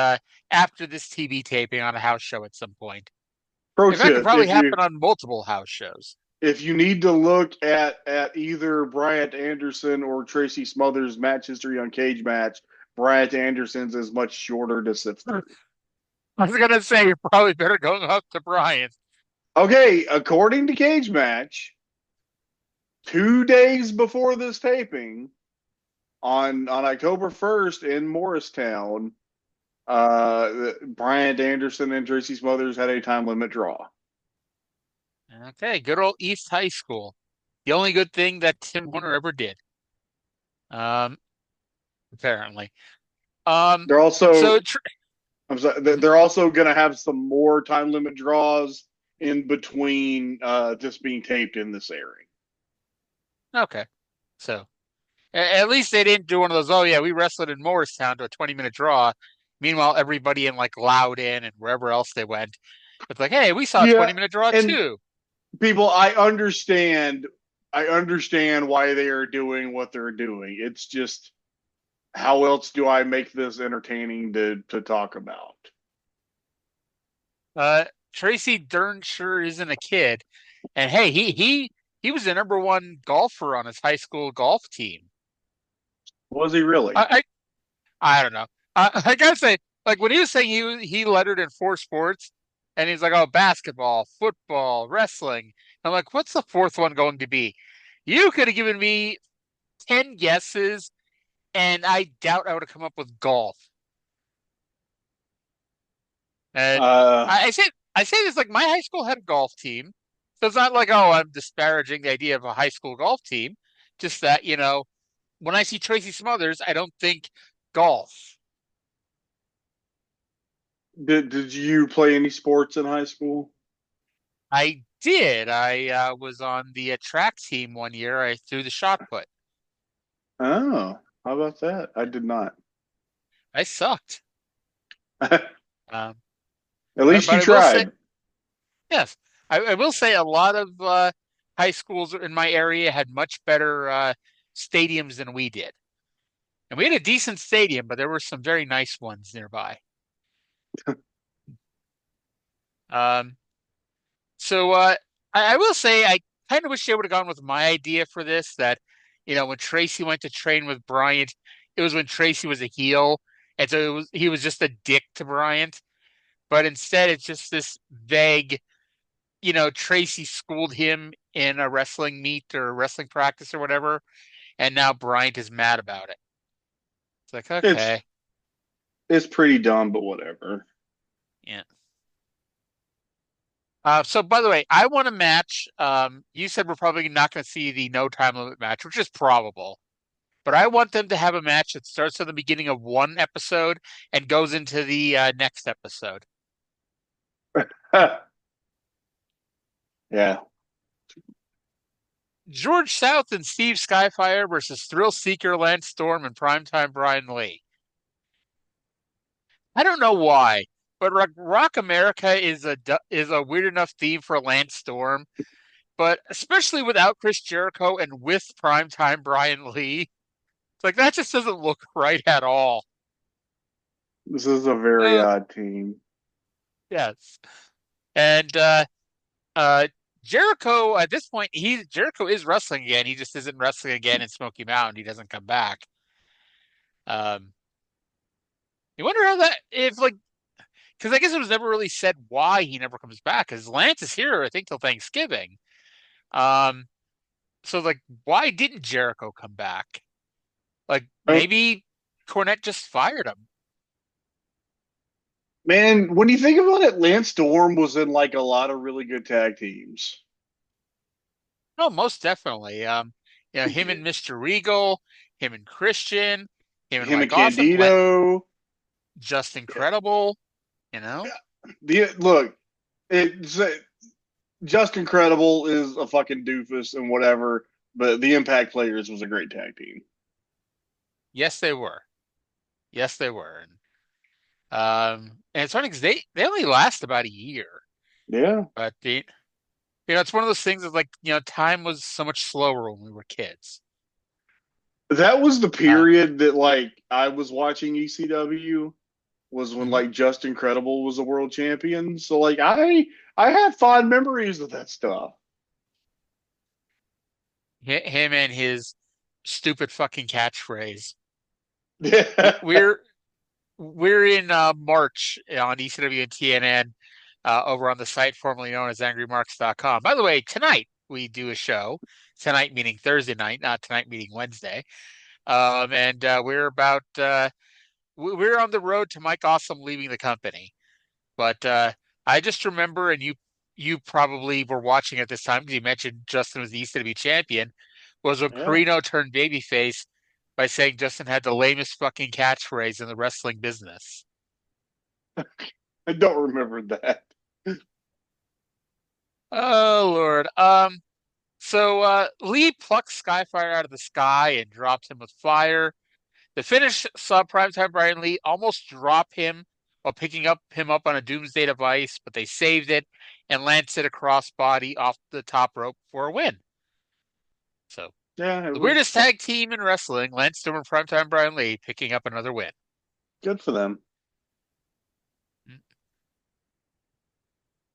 after this TV taping on a house show at some point. Pro In fact, it tip: probably happened on multiple house shows. if you need to look at either Bryant Anderson or Tracy Smothers' match history on Cage Match, Bryant Anderson's is much shorter to sift through. I was gonna say you're probably better going up to Brian. Okay, according to Cage Match, 2 days before this taping, on October 1st in Morristown, Bryant Anderson and Tracy Smothers had a time limit draw. Okay, good old East High School. The only good thing that Tim Horner ever did. Apparently. They're also So I'm sorry, they're also going to have some more time limit draws in between just being taped in this airing. okay. So at least they didn't do one of those, oh yeah, we wrestled in Morristown to a 20-minute draw. Meanwhile, everybody in like Loudon and wherever else they went, it's like, hey, we saw a 20-minute draw too. People, I understand why they are doing what they're doing. It's just, how else do I make this entertaining to talk about? Tracy darn sure isn't a kid. And hey, he was the number one golfer on his high school golf team. Was he really? I don't know. I gotta say, like when he was saying he lettered in 4 sports, and he's like, oh, basketball, football, wrestling. I'm like, what's the fourth one going to be? You could have given me 10 guesses, and I doubt I would have come up with golf. And I say this like my high school had a golf team, so it's not like, oh, I'm disparaging the idea of a high school golf team. Just that, when I see Tracy Smothers, I don't think golf. Did you play any sports in high school? I did. I was on the track team one year. I threw the shot put. Oh, how about that? I did not. I sucked. At least you I tried. Yes. I will say a lot of high schools in my area had much better stadiums than we did. And we had a decent stadium, but there were some very nice ones nearby. So I will say I kind of wish they would have gone with my idea for this, that, when Tracy went to train with Bryant, it was when Tracy was a heel. And so he was just a dick to Bryant. But instead, it's just this vague, Tracy schooled him in a wrestling meet or wrestling practice or whatever. And now Bryant is mad about it. It's like, okay. It's pretty dumb, but whatever. Yeah. So, by the way, I want a match. You said we're probably not going to see the no time limit match, which is probable. But I want them to have a match that starts at the beginning of one episode and goes into the next episode. Yeah. George South and Steve Skyfire versus Thrill Seeker Lance Storm and Primetime Brian Lee. I don't know why, but Rock America is a weird enough theme for Lance Storm, but especially without Chris Jericho and with Primetime Brian Lee, it's like that just doesn't look right at all. This is a very odd team. Yes. And Jericho, at this point, Jericho is wrestling again. He just isn't wrestling again in Smoky Mountain. He doesn't come back. You wonder how because I guess it was never really said why he never comes back. Because Lance is here, I think, till Thanksgiving. So like, why didn't Jericho come back? Like maybe Cornette just fired him. Man, when you think about it, Lance Storm was in like a lot of really good tag teams. No, most definitely. Him and Mr. Regal, him and Christian, him and Mike Awesome, Candido, just incredible. Look, it's Just Incredible is a fucking doofus and whatever, but the Impact Players was a great tag team. Yes, they were. Yes, they were. And it's funny because they only last about a year. Yeah. But it's one of those things that time was so much slower when we were kids. That was the period that I was watching ECW was when Just Incredible was a world champion. So I have fond memories of that stuff. Him and his stupid fucking catchphrase. We're in March on ECW and TNN over on the site formerly known as angrymarks.com. By the way, tonight we do a show. Tonight meaning Thursday night, not tonight meaning Wednesday. And we're on the road to Mike Awesome leaving the company. But I just remember, and you probably were watching at this time because you mentioned Justin was the ECW champion, was when Carino turned babyface by saying Justin had the lamest fucking catchphrase in the wrestling business. I don't remember that. Oh, Lord. So Lee plucked Skyfire out of the sky and dropped him with fire. The finish saw Primetime Brian Lee almost drop him while picking him up on a Doomsday device, but they saved it and landed a crossbody off the top rope for a win. So, the weirdest tag team in wrestling, Lance Storm and Primetime Brian Lee picking up another win. Good for them.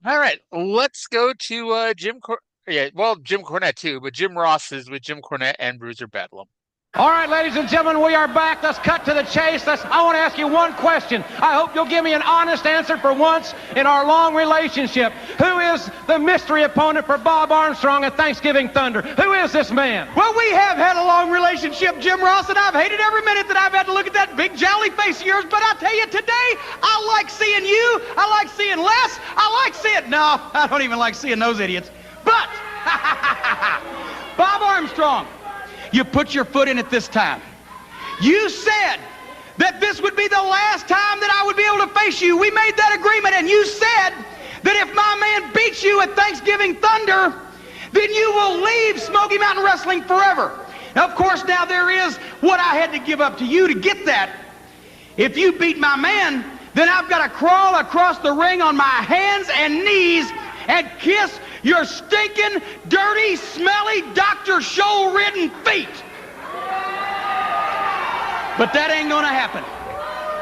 All right, let's go to Jim Cornette too, but Jim Ross is with Jim Cornette and Bruiser Bedlam. All right, ladies and gentlemen, we are back. Let's cut to the chase. I want to ask you one question. I hope you'll give me an honest answer for once in our long relationship. Who is the mystery opponent for Bob Armstrong at Thanksgiving Thunder? Who is this man? Well, we have had a long relationship, Jim Ross, and I've hated every minute that I've had to look at that big jolly face of yours. But I tell you, today, I like seeing you. I like seeing Les. I like seeing... No, I don't even like seeing those idiots. But, Bob Armstrong, you put your foot in it this time. You said that this would be the last time that I would be able to face you. We made that agreement, and you said that if my man beats you at Thanksgiving Thunder, then you will leave Smoky Mountain Wrestling forever. Now, of course, now there is what I had to give up to you to get that. If you beat my man, then I've got to crawl across the ring on my hands and knees and kiss your stinking, dirty, smelly, Dr. Show-ridden feet. But that ain't gonna happen.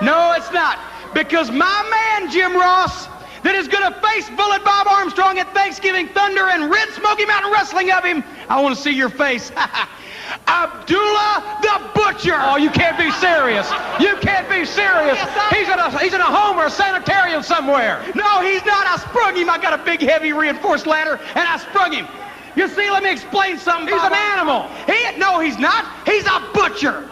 No, it's not. Because my man, Jim Ross, that is gonna face Bullet Bob Armstrong at Thanksgiving Thunder and rid Smoky Mountain Wrestling of him, I want to see your face. Abdullah the Butcher. Oh, you can't be serious. You can't be serious. He's in a home or a sanitarium somewhere. No, he's not. I sprung him. I got a big, heavy, reinforced ladder, and I sprung him. You see, let me explain something. He's an animal. No, he's not. He's a butcher.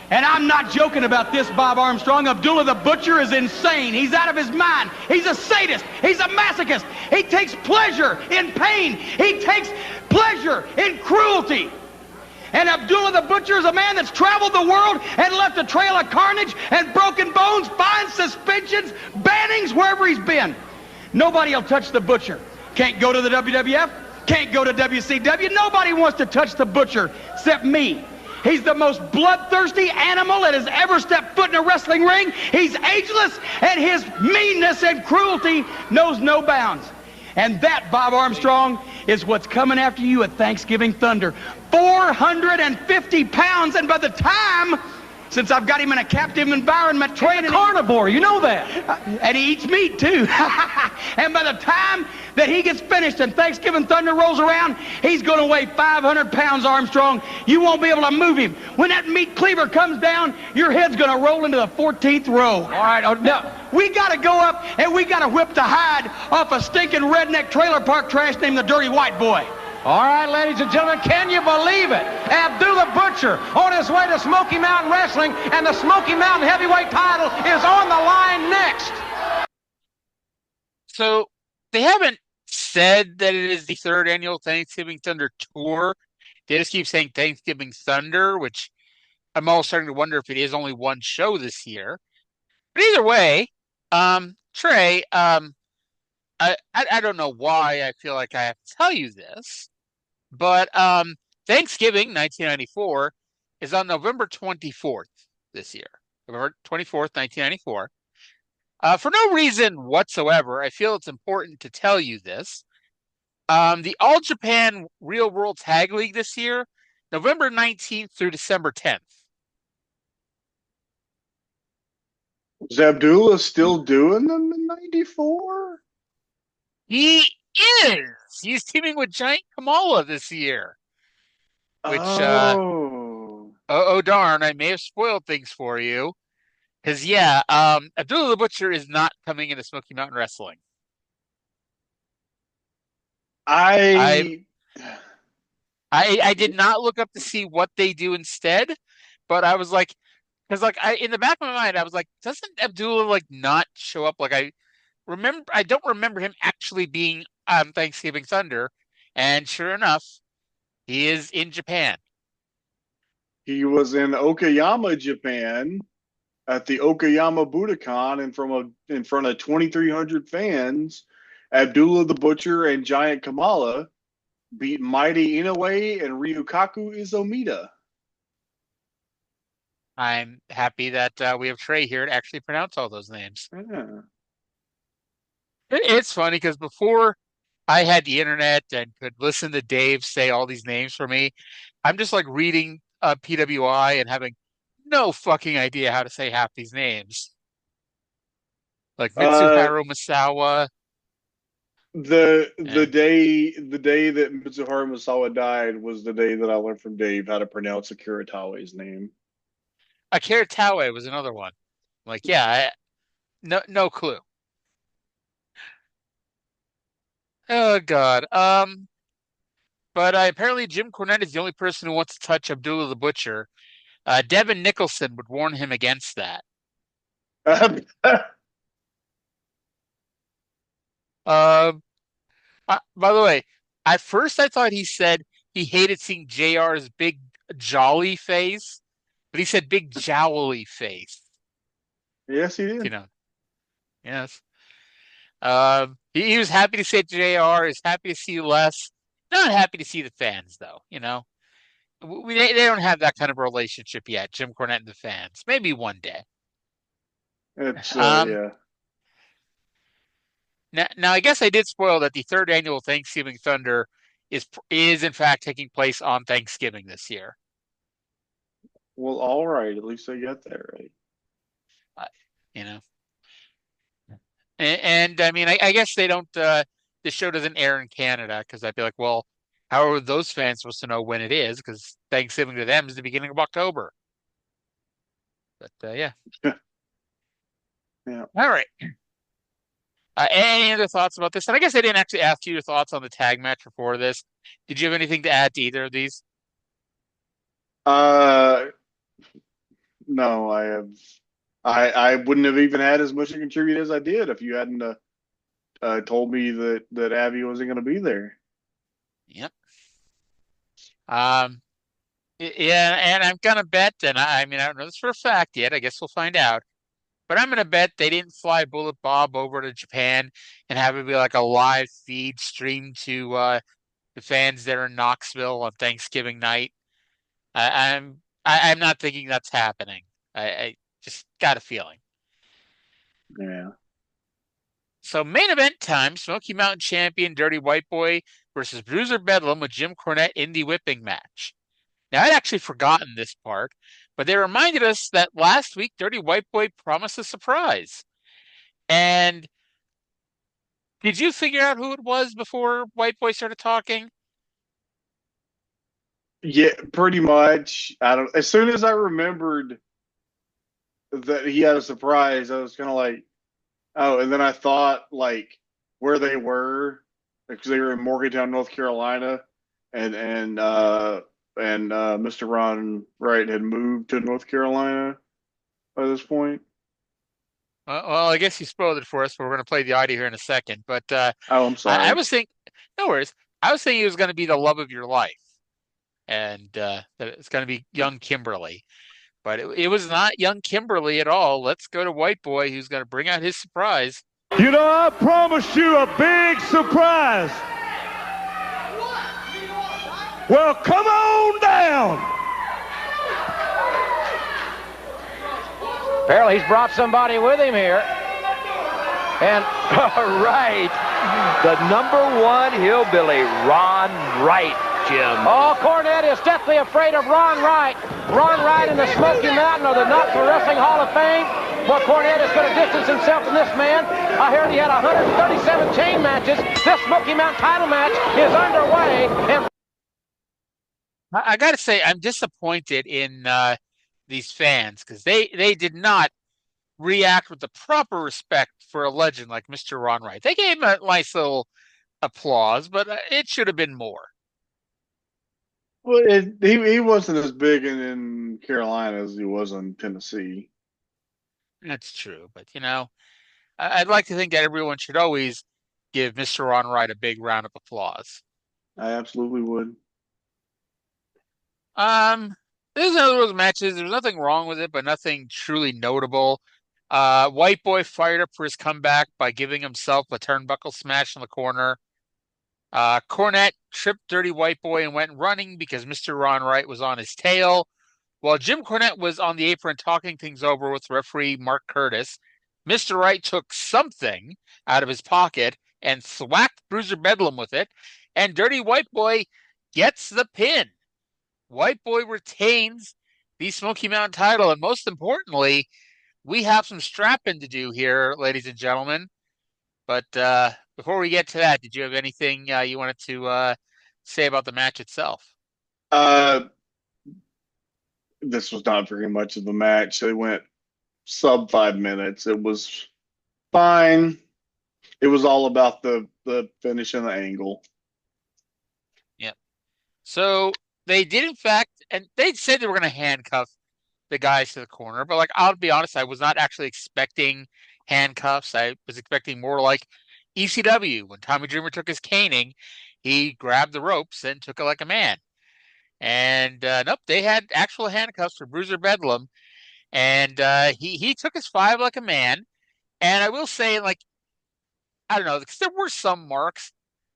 And I'm not joking about this, Bob Armstrong. Abdullah the Butcher is insane. He's out of his mind. He's a sadist. He's a masochist. He takes pleasure in pain. He takes pleasure in cruelty. And Abdullah the Butcher is a man that's traveled the world and left a trail of carnage and broken bones, fines, suspensions, bannings wherever he's been. Nobody will touch the Butcher. Can't go to the WWF, can't go to WCW. Nobody wants to touch the Butcher except me. He's the most bloodthirsty animal that has ever stepped foot in a wrestling ring. He's ageless, and his meanness and cruelty knows no bounds. And that, Bob Armstrong, is what's coming after you at Thanksgiving Thunder. 450 pounds, and by the time, since I've got him in a captive environment training... He's a carnivore, you know that. And he eats meat, too. And by the time that he gets finished and Thanksgiving Thunder rolls around, he's going to weigh 500 pounds, Armstrong. You won't be able to move him. When that meat cleaver comes down, your head's going to roll into the 14th row. All right, now, we got to go up and we got to whip the hide off a stinking redneck trailer park trash named the Dirty White Boy. All right, ladies and gentlemen, can you believe it? Abdullah Butcher on his way to Smoky Mountain Wrestling, and the Smoky Mountain Heavyweight title is on the line next. So they haven't said that it is the third annual Thanksgiving Thunder tour. They just keep saying Thanksgiving Thunder, which I'm almost starting to wonder if it is only one show this year. But either way, Trae, I don't know why I feel like I have to tell you this, but Thanksgiving 1994 is on November 24th this year. November 24th, 1994. For no reason whatsoever, I feel it's important to tell you this. The All Japan Real World Tag League this year, November 19th through December 10th. Is Abdullah still doing them in 94? He is. He's teaming with Giant Kamala this year. Which, oh darn, I may have spoiled things for you. Because, yeah, Abdullah the Butcher is not coming into Smoky Mountain Wrestling. I did not look up to see what they do instead, but I was like, because in the back of my mind, I was like, doesn't Abdullah like not show up? Like I don't remember him actually being on Thanksgiving Thunder, and sure enough, he is in Japan. He was in Okayama, Japan, at the Okayama Budokan, in front of 2,300 fans. Abdullah the Butcher and Giant Kamala beat Mighty Inoue and Ryukaku Izomita. I'm happy that we have Trae here to actually pronounce all those names. Yeah. It's funny because before I had the internet and could listen to Dave say all these names for me, I'm just like reading PWI and having no fucking idea how to say half these names. Like Mitsuharu Misawa. The day that Mitsuharu Misawa died was the day that I learned from Dave how to pronounce Akira Tawe's name. Akira Tawe was another one. Like, yeah, no clue. Oh God. But apparently Jim Cornette is the only person who wants to touch Abdullah the Butcher. Devin Nicholson would warn him against that. By the way, at first I thought he said he hated seeing JR's big jolly face, but he said big jowly face. Yes, he did. You know. Yes. He was happy to see JR, is happy to see Les. Not happy to see the fans, though. You know, they don't have that kind of relationship yet, Jim Cornette and the fans. Maybe one day. It's yeah. Now, I guess I did spoil that the third annual Thanksgiving Thunder is in fact taking place on Thanksgiving this year. Well, all right. At least I got that right. You know, and I mean, I guess they don't. The show doesn't air in Canada because I'd be like, well, how are those fans supposed to know when it is? Because Thanksgiving to them is the beginning of October. But yeah. Yeah. All right. Any other thoughts about this? And I guess I didn't actually ask you your thoughts on the tag match before this. Did you have anything to add to either of these? No, I wouldn't have even had as much to contribute as I did if you hadn't told me that Abby wasn't going to be there. Yep. Yeah, and I'm gonna bet, and I mean I don't know this for a fact yet. I guess we'll find out. But I'm gonna bet they didn't fly Bullet Bob over to Japan and have it be like a live feed streamed to the fans there in Knoxville on Thanksgiving night. I'm not thinking that's happening. I just got a feeling. Yeah. So main event time: Smoky Mountain Champion Dirty White Boy versus Bruiser Bedlam with Jim Cornette in the whipping match. Now I'd actually forgotten this part, but they reminded us that last week Dirty White Boy promised a surprise. And did you figure out who it was before White Boy started talking? Yeah, pretty much. As soon as I remembered that he had a surprise, I was kind of like, oh, and then I thought like where they were, because they were in Morgantown, North Carolina, and Mr. Ron Wright had moved to North Carolina by this point. Well, I guess you spoiled it for us, but we're going to play the audio here in a second. But Oh, I'm sorry. I was thinking, no worries. I was thinking it was going to be the love of your life, and that it's going to be young Kimberly. But it was not young Kimberly at all. Let's go to White Boy, who's going to bring out his surprise. You know, I promised you a big surprise. Well, come on down. Apparently he's brought somebody with him here. And Right. The #1 hillbilly, Ron Wright, Jim. oh, Cornette is deathly afraid of Ron Wright. Ron Wright in the Smoky Mountain of the Knoxville Wrestling Hall of Fame. Boy, Cornette is going to distance himself from this man. I heard he had 137 chain matches. This Smoky Mountain title match is underway. And I got to say, I'm disappointed in these fans because they did not react with the proper respect for a legend like Mr. Ron Wright. They gave him a nice little applause, but it should have been more. Well, he wasn't as big in Carolina as he was in Tennessee. That's true, but I'd like to think that everyone should always give Mr. Ron Wright a big round of applause. I absolutely would. There's another of those matches. There's nothing wrong with it, but nothing truly notable. White Boy fired up for his comeback by giving himself a turnbuckle smash in the corner. Cornette tripped Dirty White Boy and went running because Mr. Ron Wright was on his tail. While Jim Cornette was on the apron talking things over with referee Mark Curtis, Mr. Wright took something out of his pocket and thwacked Bruiser Bedlam with it, and Dirty White Boy gets the pin. White Boy retains the Smoky Mountain title, and most importantly, we have some strapping to do here, ladies and gentlemen. But before we get to that, did you have anything you wanted to say about the match itself? This was not very much of a match. They went sub 5 minutes. It was fine. It was all about the finish and the angle. Yep. So they did, in fact, and they said they were going to handcuff the guys to the corner, but I'll be honest, I was not actually expecting handcuffs. I was expecting more like ECW. When Tommy Dreamer took his caning, he grabbed the ropes and took it like a man. And nope, they had actual handcuffs for Bruiser Bedlam, and he took his 5 like a man. And I will say, I don't know, because there were some marks,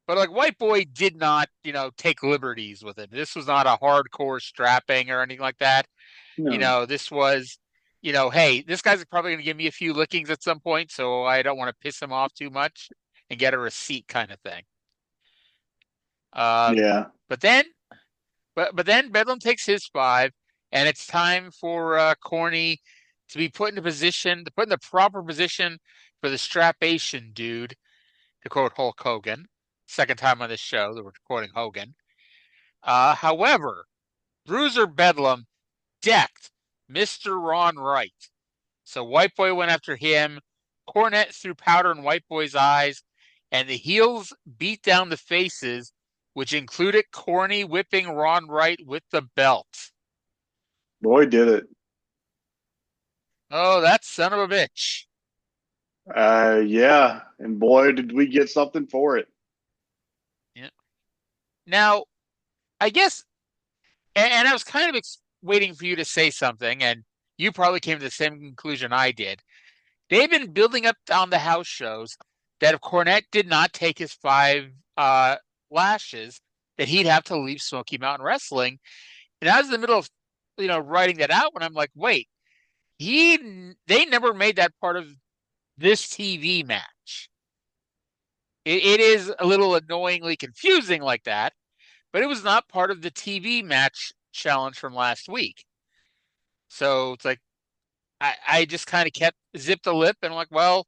but White Boy did not, take liberties with it. This was not a hardcore strapping or anything like that. No. This was, hey, this guy's probably going to give me a few lickings at some point, so I don't want to piss him off too much and get a receipt kind of thing. Yeah. But then Bedlam takes his 5, and it's time for Corny to be put in the proper position for the strapation dude, to quote Hulk Hogan. Second time on this show that we're quoting Hogan. However, Bruiser Bedlam decked Mr. Ron Wright. So White Boy went after him. Cornette threw powder in White Boy's eyes, and the heels beat down the faces, which included Corny whipping Ron Wright with the belt. Boy, did it. Oh, that son of a bitch. Yeah. And boy, did we get something for it. Yeah. Now, I guess, and I was kind of waiting for you to say something, and you probably came to the same conclusion I did. They've been building up on the house shows that if Cornette did not take his 5 lashes, that he'd have to leave Smoky Mountain Wrestling. And I was in the middle of, writing that out when I'm like, wait, they never made that part of this TV match. It is a little annoyingly confusing like that, but it was not part of the TV match challenge from last week. So it's I just kind of kept zipped the lip and well,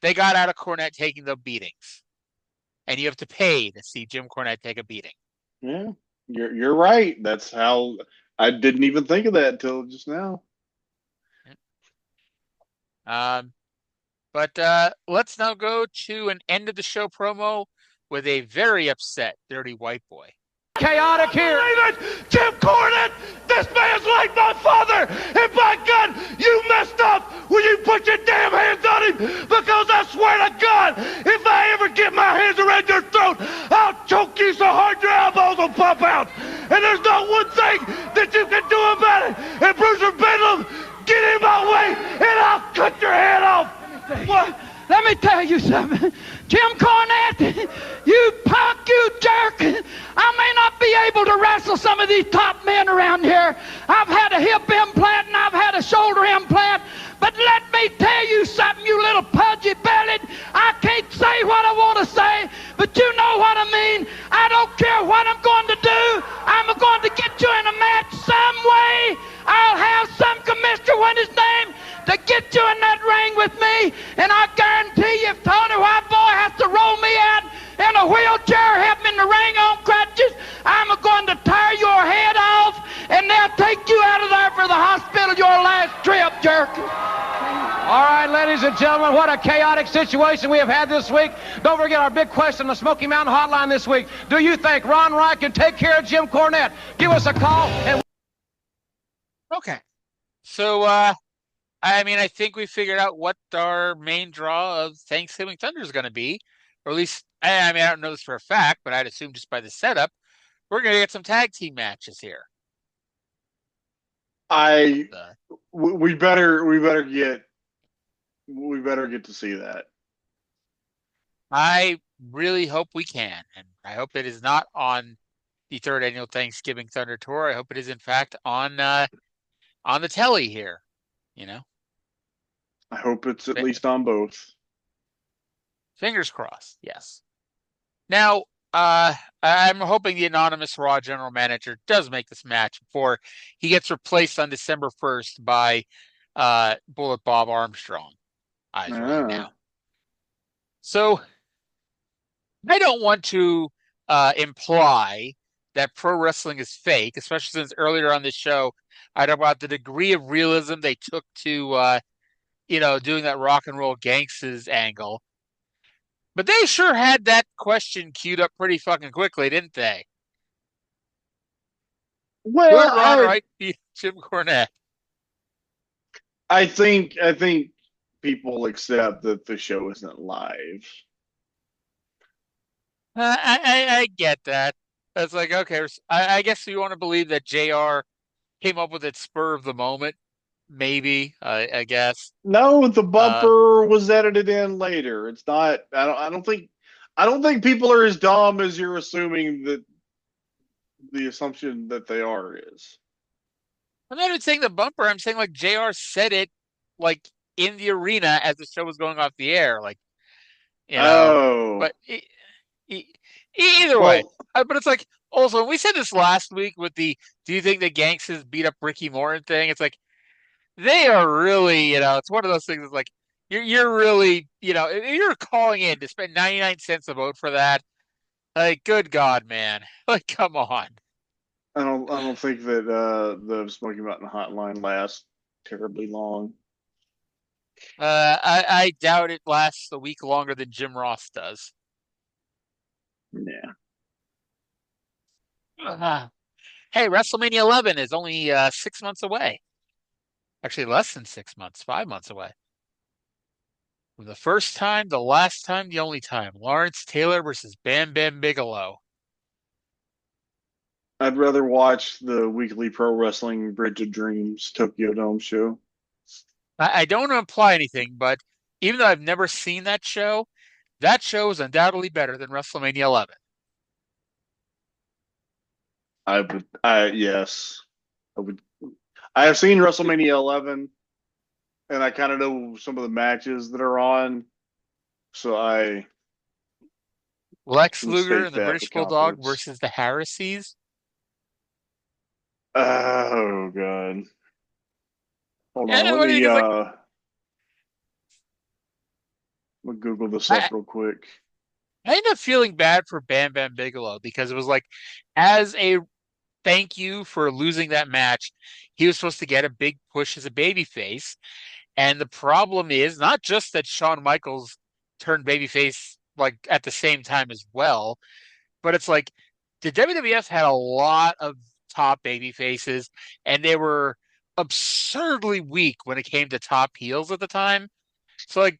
they got out of Cornette taking the beatings. And you have to pay to see Jim Cornette take a beating. Yeah, you're right. That's how I didn't even think of that until just now. But let's now go to an end of the show promo with a very upset Dirty White Boy. chaotic here. Jim Cornette, this man's like my father, and by God, you messed up when you put your damn hands on him, because I swear to God, if I ever get my hands around your throat, I'll choke you so hard your elbows will pop out, and there's not one thing that you can do about it. And Bruiser Bedlam, get in my way, and I'll cut your head off. What? Let me tell you something. Jim Cornette, you punk, you jerk. I may not be able to wrestle some of these top men around here. I've had a hip implant and I've had a shoulder implant. But let me tell you something, you little pudgy-bellied. I can't say what I want to say, but you know what I mean. I don't care what I'm going to do. I'm going to get you in a match some way. I'll have some commissioner with his name to get you in that ring with me, and I guarantee you if Tony Whiteboy has to roll me out in a wheelchair, help me in the ring on crutches, I'm going to tear your head off, and they'll take you out of there for the hospital your last trip, jerk. All right, ladies and gentlemen, what a chaotic situation we have had this week. Don't forget our big question on the Smoky Mountain Hotline this week. Do you think Ron Wright can take care of Jim Cornette? Give us a call. Okay. So, I think we figured out what our main draw of Thanksgiving Thunder is going to be. Or at least, I don't know this for a fact, but I'd assume just by the setup, we're going to get some tag team matches here. We better get to see that. I really hope we can, and I hope it is not on the third annual Thanksgiving Thunder Tour. I hope it is in fact on the telly here. I hope it's at least on both. Fingers crossed. Yes. Now, I'm hoping the anonymous Raw general manager does make this match before he gets replaced on December 1st by Bullet Bob Armstrong. Right now. So I don't want to imply that pro wrestling is fake, especially since earlier on this show I talked about the degree of realism they took to doing that rock and roll Gangstas angle. But they sure had that question queued up pretty fucking quickly, didn't they? Well, Ron Wright beat Jim Cornette. I think people accept that the show isn't live. I get that. It's like, okay, I guess you want to believe that JR came up with it spur of the moment. Maybe, I guess. No, the bumper was edited in later. It's not. I don't think people are as dumb as you're assuming that the assumption that they are is. I'm not even saying the bumper. I'm saying like JR said it like in the arena as the show was going off the air. Like, But either way. But it's like, also, we said this last week with the do you think the Gangstas beat up Ricky Morton thing? It's like, they are really, it's one of those things that's like, you're really, if you're calling in to spend 99 cents a vote for that, like, good God, man. Like, come on. I don't think that the Smoky Mountain Hotline lasts terribly long. I doubt it lasts a week longer than Jim Ross does. Yeah. Hey, WrestleMania 11 is only 6 months away. Actually, less than 6 months, 5 months away. For the first time, the last time, the only time. Lawrence Taylor versus Bam Bigelow. I'd rather watch the weekly pro wrestling Bridge of Dreams Tokyo Dome show. I don't want to imply anything, but even though I've never seen that show is undoubtedly better than WrestleMania 11. Yes. I have seen WrestleMania 11, and I kind of know some of the matches that are on. So Lex Luger and the British Bulldog versus the Harrises. Oh God! Hold on, let me Google this up real quick. I ended up feeling bad for Bam Bigelow because it was like, as a thank you for losing that match, he was supposed to get a big push as a babyface. And the problem is not just that Shawn Michaels turned babyface like at the same time as well, but it's like the WWF had a lot of top baby faces, and they were absurdly weak when it came to top heels at the time. So, like,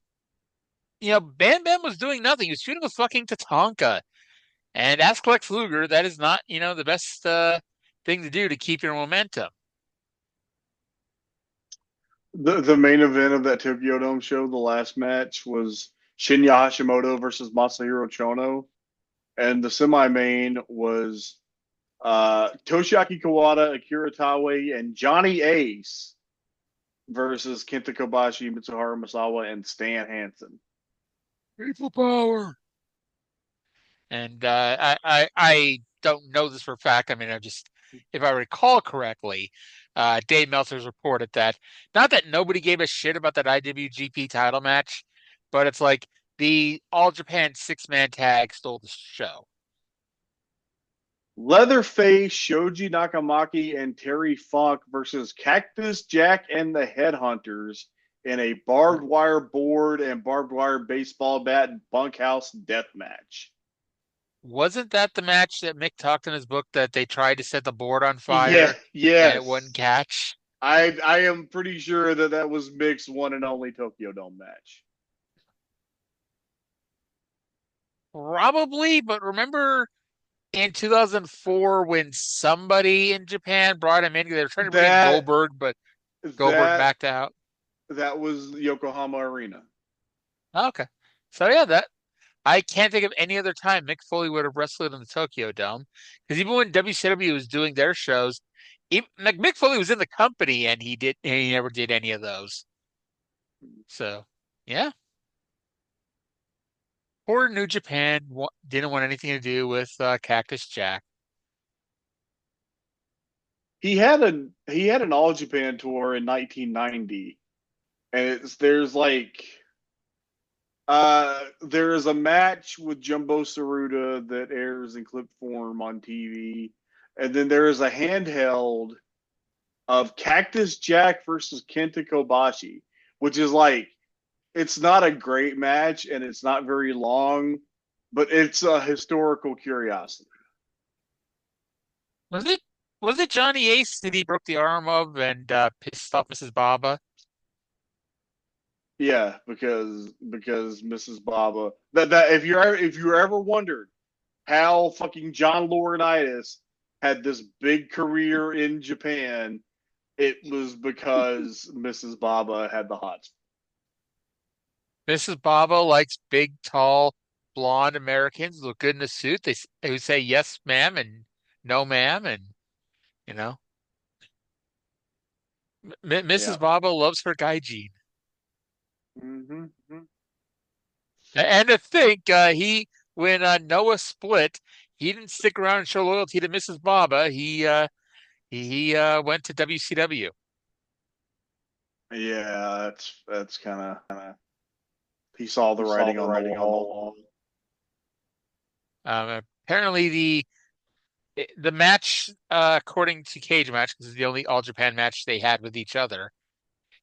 Bam Bam was doing nothing. He was shooting with fucking Tatanka. And ask Lex Luger, that is not, the best thing to do to keep your momentum. The main event of that Tokyo Dome show, the last match, was Shinya Hashimoto versus Masahiro Chono. And the semi-main was Toshiaki Kawada, Akira Taue, and Johnny Ace versus Kenta Kobashi, Mitsuharu Misawa, and Stan Hansen. People power. And I don't know this for a fact. I mean, if I recall correctly, Dave Meltzer's reported that, not that nobody gave a shit about that IWGP title match, but it's like the All Japan 6-man tag stole the show. Leatherface, Shoji Nakamaki, and Terry Funk versus Cactus Jack and the Headhunters in a barbed wire board and barbed wire baseball bat bunkhouse death match. Wasn't that the match that Mick talked in his book that they tried to set the board on fire? Yeah, yes. And it wouldn't catch? I am pretty sure that was Mick's one and only Tokyo Dome match. Probably, but remember in 2004 when somebody in Japan brought him in, they were trying to bring in Goldberg, but Goldberg backed out. That was Yokohama Arena. Okay. So yeah, I can't think of any other time Mick Foley would have wrestled in the Tokyo Dome, because even when WCW was doing their shows, Mick Foley was in the company and he never did any of those. So yeah. Poor New Japan didn't want anything to do with Cactus Jack. He had an All Japan tour in 1990, and there's a match with Jumbo Tsuruta that airs in clip form on TV, and then there is a handheld of Cactus Jack versus Kenta Kobashi, which is it's not a great match and it's not very long, but it's a historical curiosity. Was it Johnny Ace that he broke the arm of and pissed off Mrs. Baba? Yeah, because Mrs. Baba, that if you ever wondered how fucking John Laurinaitis had this big career in Japan, it was because Mrs. Baba had the hots. Mrs. Baba likes big, tall, blonde Americans who look good in a suit. Who say yes, ma'am, and no, ma'am, and Mrs. Baba loves her gaijin. Mm-hmm. And to think, when Noah split, he didn't stick around and show loyalty to Mrs. Baba. He went to WCW. Yeah, that's kind of. He saw the writing on the wall. Apparently, the match, according to Cage Match, this is the only All Japan match they had with each other.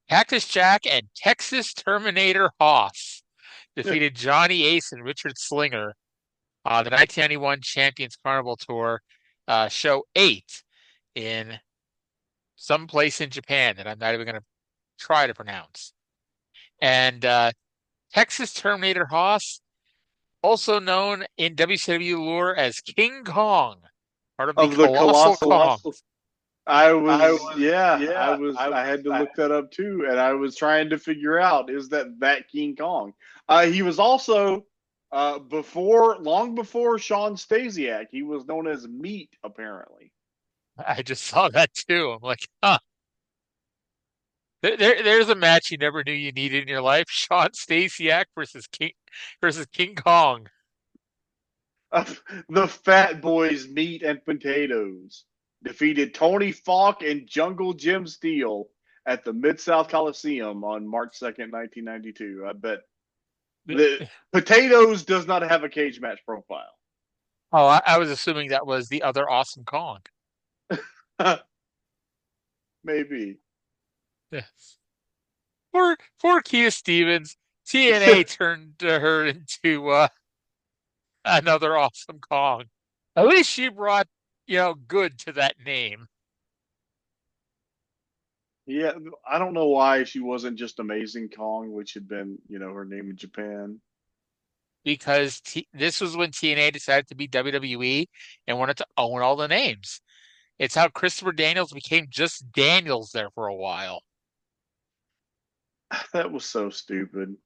Cactus Jack and Texas Terminator Hoss defeated Johnny Ace and Richard Slinger on the 1991 Champions Carnival Tour, show 8 in some place in Japan that I'm not even going to try to pronounce. And Texas Terminator Hoss, also known in WCW lore as King Kong, part of the Colossal Kongs. I had to look that up too, and I was trying to figure out, is that King Kong? He was also long before Sean Stasiak, he was known as Meat, apparently. I just saw that too. I'm like, huh. There's a match you never knew you needed in your life: Sean Stasiak versus King Kong. The Fat Boys, Meat and Potatoes, defeated Tony Falk and Jungle Jim Steele at the Mid-South Coliseum on March 2nd, 1992. I bet the Potatoes does not have a cage match profile. Oh, I was assuming that was the other Awesome Kong. Maybe. Yes. Poor Kia Stevens. TNA turned her into another Awesome Kong. At least she brought, good to that name. Yeah, I don't know why she wasn't just Amazing Kong, which had been, her name in Japan. Because this was when TNA decided to be WWE and wanted to own all the names. It's how Christopher Daniels became just Daniels there for a while. That was so stupid.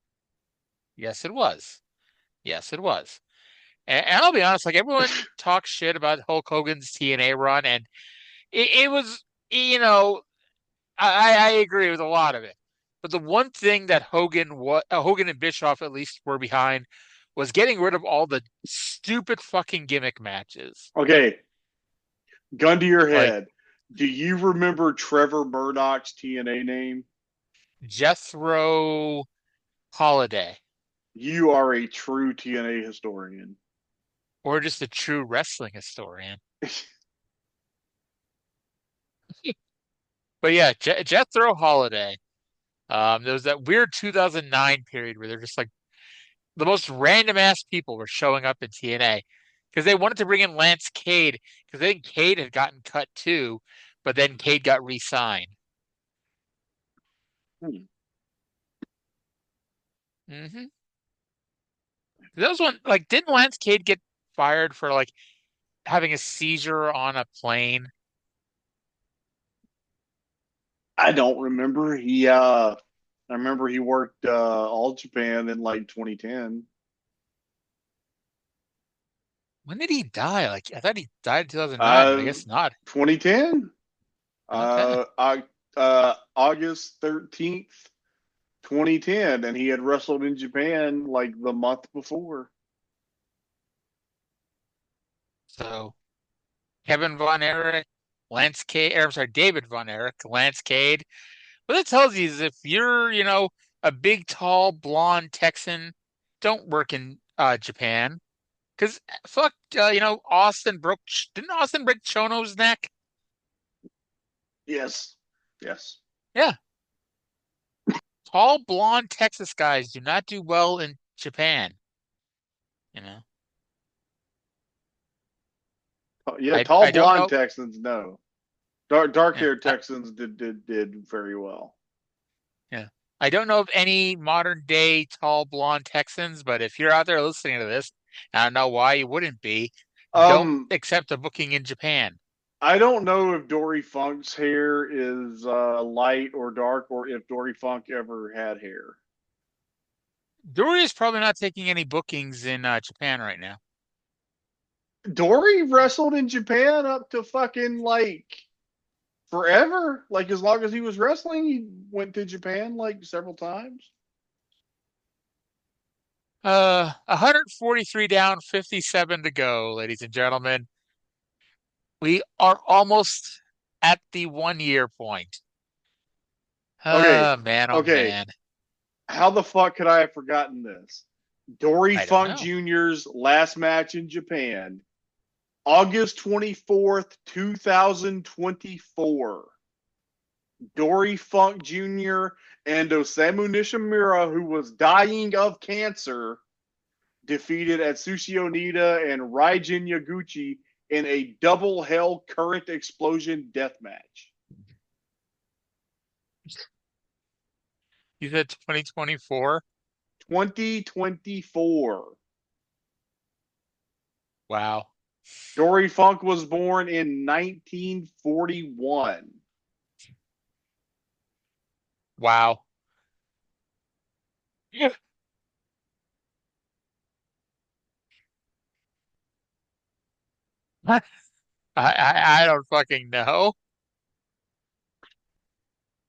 Yes, it was. Yes, it was. And I'll be honest, like everyone talks shit about Hulk Hogan's TNA run, and it was, I agree with a lot of it. But the one thing that Hogan and Bischoff at least were behind was getting rid of all the stupid fucking gimmick matches. Okay, gun to your Like, head. Do you remember Trevor Murdoch's TNA name? Jethro Holiday. You are a true TNA historian. Or just a true wrestling historian. But yeah, Jethro Holiday. There was that weird 2009 period where they're just like the most random ass people were showing up in TNA because they wanted to bring in Lance Cade because I think Cade had gotten cut too, but then Cade got re-signed. Mm-hmm. That was one, like, didn't Lance Cade get fired for like having a seizure on a plane? I don't remember. I remember he worked All Japan in like 2010. When did he die? Like, I thought he died in 2009, but I guess not. 2010. Okay. August 13th, 2010, and he had wrestled in Japan like the month before. So Kevin Von Erich, Lance Cade, or I'm sorry, David Von Erich, Lance Cade. What that tells you is if you're, a big, tall, blonde Texan, don't work in Japan. Because fuck, didn't Austin break Chono's neck? Yes. Yes. Yeah. Tall, blonde Texas guys do not do well in Japan. Yeah, tall I don't blonde know. Texans, no. Dark Yeah, haired Texans did very well. yeah. I don't know of any modern day tall blonde Texans, but if you're out there listening to this, I don't know why you wouldn't be. Don't accept a booking in Japan. I don't know if Dory Funk's hair is light or dark, or if Dory Funk ever had hair. Dory is probably not taking any bookings in Japan right now. Dory wrestled in Japan up to fucking like forever. Like as long as he was wrestling, he went to Japan like several times. 143 down, 57 to go, ladies and gentlemen. We are almost at the 1 year point. Okay. Man, oh okay. man. How the fuck could I have forgotten this? Dory I don't Funk know. Jr.'s last match in Japan, August 24th, 2024. Dory Funk Jr. and Osamu Nishimura, who was dying of cancer, defeated Atsushi Onita and Raijin Yaguchi in a double hell current explosion death match. You said 2024? 2024. Wow. Dory Funk was born in 1941. Wow. Yeah. I don't fucking know.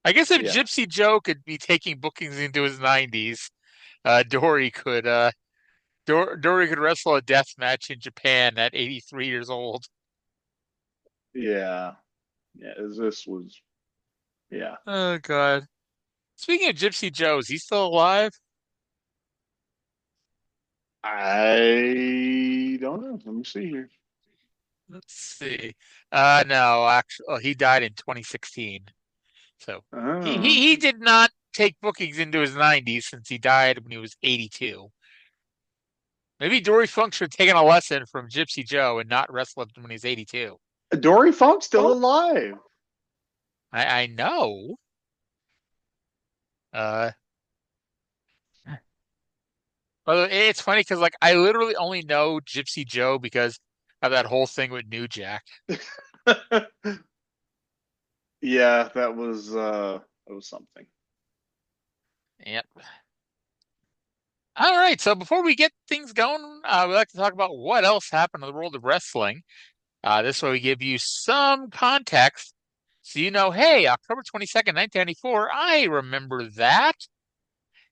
I guess if Gypsy Joe could be taking bookings into his 90s, Dory could Dory could wrestle a death match in Japan at 83 years old. Yeah. This was. Yeah. Oh God. Speaking of Gypsy Joe, is he still alive? I don't know. Let me see here. Let's see. No, actually, he died in 2016. So he did not take bookings into his 90s since he died when he was 82. Maybe Dory Funk should have taken a lesson from Gypsy Joe and not wrestle when he's 82. Dory Funk's still alive. I know. But it's funny because like I literally only know Gypsy Joe because of that whole thing with New Jack. Yeah, that was something. Yep. All right, so before we get things going, we'd like to talk about what else happened in the world of wrestling. This way we give you some context so you know, hey, October 22nd, 1994, I remember that.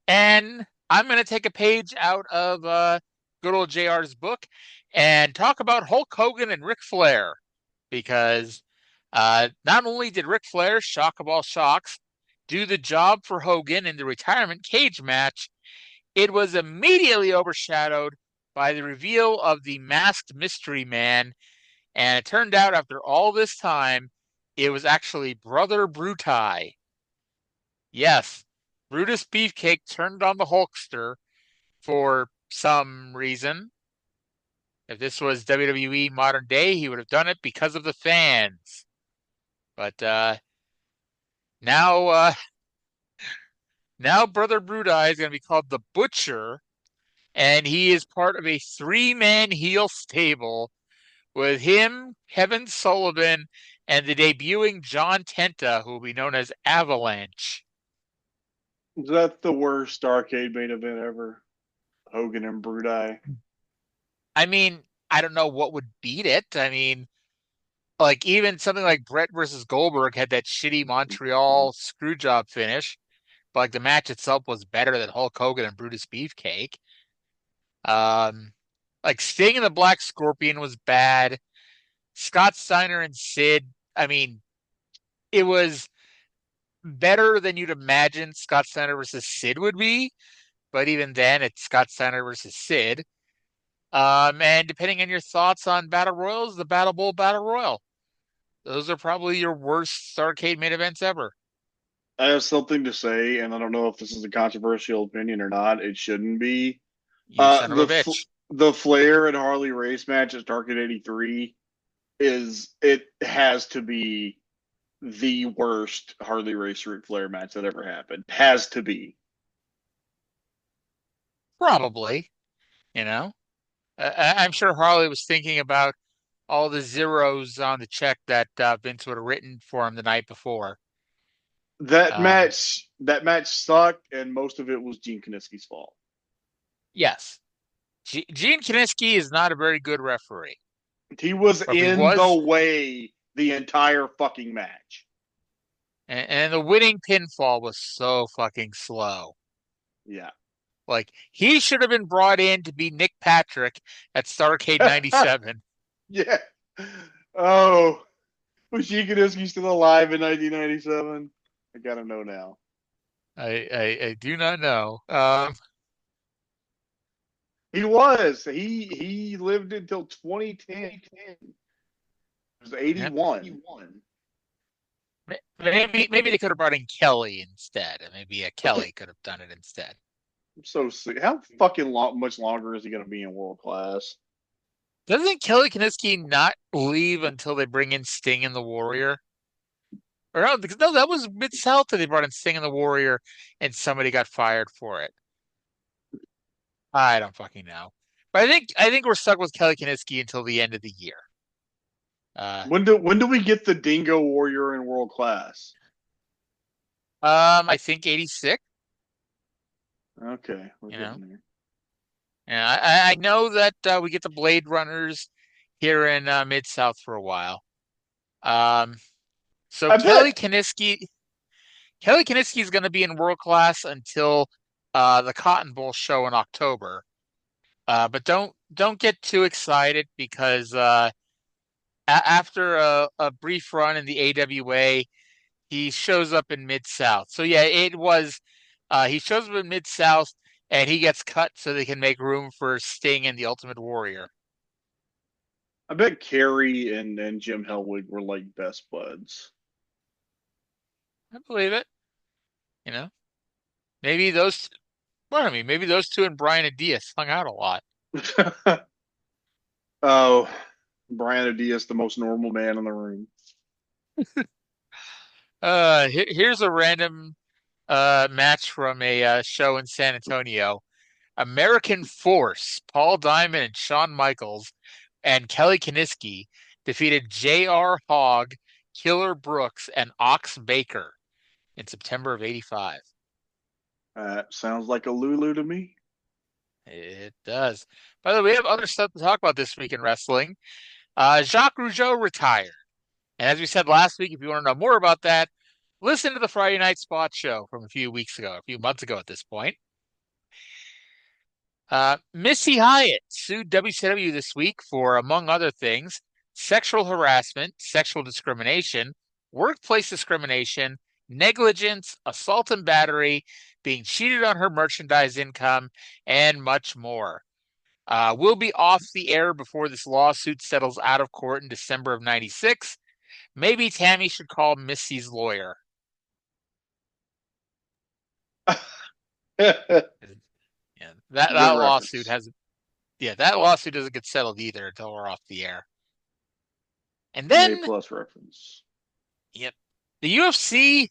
And I'm going to take a page out of good old JR's book and talk about Hulk Hogan and Ric Flair. Because not only did Ric Flair, shock of all shocks, do the job for Hogan in the retirement cage match, it was immediately overshadowed by the reveal of the masked mystery man. And it turned out after all this time, it was actually Brother Brutai. Yes, Brutus Beefcake turned on the Hulkster for some reason. If this was WWE modern day, he would have done it because of the fans. But now Brother Brutai is going to be called the Butcher, and he is part of a three-man heel stable with him, Kevin Sullivan, and the debuting John Tenta, who will be known as Avalanche. Is that the worst arcade main event ever? Hogan and Brutai. I mean, I don't know what would beat it. I mean, like even something like Brett versus Goldberg had that shitty Montreal screwjob finish, but like the match itself was better than Hulk Hogan and Brutus Beefcake. Like Sting and the Black Scorpion was bad. Scott Steiner and Sid, I mean, it was better than you'd imagine Scott Steiner versus Sid would be, but even then, it's Scott Steiner versus Sid. And depending on your thoughts on Battle Royals, the Battle Bowl Battle Royal. Those are probably your worst arcade main events ever. I have something to say, and I don't know if this is a controversial opinion or not. It shouldn't be. You son of a bitch. The Flair and Harley race match at Starrcade 83 has to be the worst Harley race Ric Flair match that ever happened. Has to be. Probably, you know. I'm sure Harley was thinking about all the zeros on the check that Vince would have written for him the night before. That match sucked, and most of it was Gene Kiniski's fault. Yes. Gene Kiniski is not a very good referee. He was the way the entire fucking match. And the winning pinfall was so fucking slow. Yeah. Like, he should have been brought in to be Nick Patrick at Starrcade 97. Yeah. Oh. Was Gene Kiniski still alive in 1997? I gotta know now. I do not know. He was. He lived until 2010. It was 81. Yep. Maybe they could have brought in Kelly instead. Maybe Kelly could have done it instead. I'm so sick. How fucking much longer is he going to be in World Class? Doesn't Kelly Kiniski not leave until they bring in Sting and the Warrior? Or no, that was Mid-South that they brought in Sting and the Warrior and somebody got fired for it. I don't fucking know. But I think we're stuck with Kelly Kiniski until the end of the year. When do we get the Dingo Warrior in World Class? I think 86. Okay. You know? Yeah, I know that we get the Blade Runners here in Mid-South for a while. So Kelly Kiniski is going to be in World Class until the Cotton Bowl show in October. But don't get too excited because after a brief run in the AWA, he shows up in Mid-South. So yeah, it was he shows up in Mid-South and he gets cut so they can make room for Sting and the Ultimate Warrior. I bet Kerry and Jim Hellwig were like best buds. I believe it. Maybe those two and Brian and Diaz hung out a lot. Oh, Brian Diaz, the most normal man in the room. Here's a random match from a show in San Antonio. American Force, Paul Diamond and Shawn Michaels and Kelly Kiniski defeated J.R. Hogg, Killer Brooks, and Ox Baker in September of '85. Sounds like a Lulu to me. It does. By the way, we have other stuff to talk about this week in wrestling. Jacques Rougeau retired. And as we said last week, if you want to know more about that, listen to the Friday Night Spot show from a few months ago at this point. Missy Hyatt sued WCW this week for, among other things, sexual harassment, sexual discrimination, workplace discrimination, negligence, assault and battery, being cheated on her merchandise income, and much more. We'll be off the air before this lawsuit settles out of court in December of '96. Maybe Tammy should call Missy's lawyer. Yeah, that lawsuit that lawsuit doesn't get settled either until we're off the air. And then A+ reference. Yep. The UFC,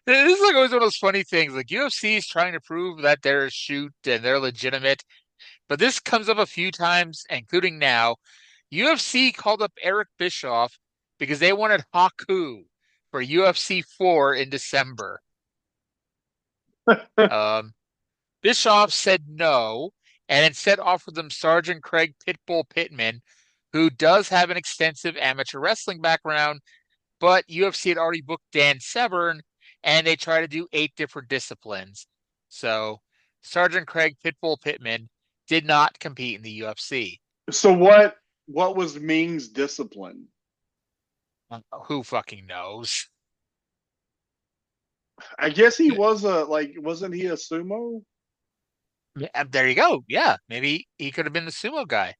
this is like always one of those funny things. Like UFC is trying to prove that they're a shoot and they're legitimate. But this comes up a few times, including now. UFC called up Eric Bischoff because they wanted Haku for UFC 4 in December. Bischoff said no, and instead offered them Sergeant Craig Pitbull Pittman, who does have an extensive amateur wrestling background, but UFC had already booked Dan Severn, and they tried to do 8 different disciplines. So Sergeant Craig Pitbull Pittman did not compete in the UFC. So what was Ming's discipline? Who fucking knows? I guess he was wasn't he a sumo? Yeah, there you go. Yeah, maybe he could have been the sumo guy.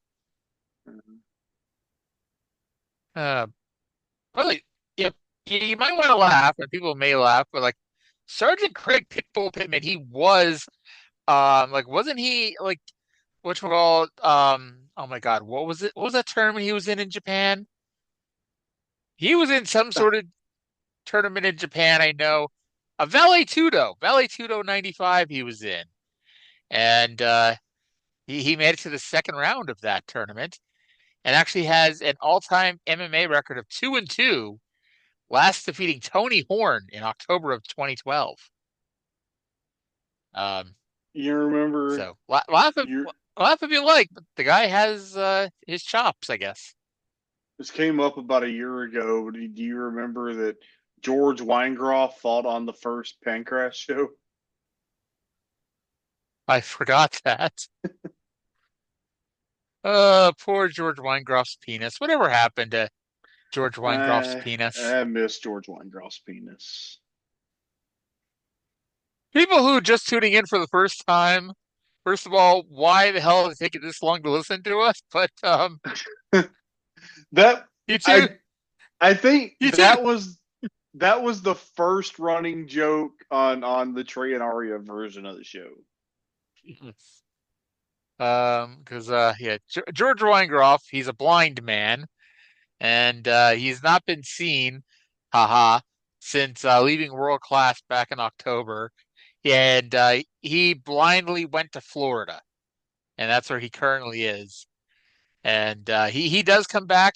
Really, you might want to laugh, and people may laugh, but like Sergeant Craig Pitbull Pittman, he was wasn't he like whatchamacallit, oh my God, what was it? What was that tournament he was in Japan? He was in some sort of tournament in Japan, I know. A Vale Tudo 95 he was in. And he made it to the second round of that tournament and actually has an all-time MMA record of 2-2, last defeating Tony Horn in October of 2012. You remember? So laugh if you like, but the guy has his chops, I guess. This came up about a year ago. Do you remember that George Weingeroff fought on the first Pancras show? I forgot that. Poor George Weingroff's penis. Whatever happened to George Weingroff's penis? I miss George Weingroff's penis. People who are just tuning in for the first time, first of all, why the hell is it taking this long to listen to us? But that you too. I think you that too. was the first running joke on the Trae and Arya version of the show. Because George Weingeroff, he's a blind man, and he's not been seen, since leaving World Class back in October, and he blindly went to Florida, and that's where he currently is. And he does come back.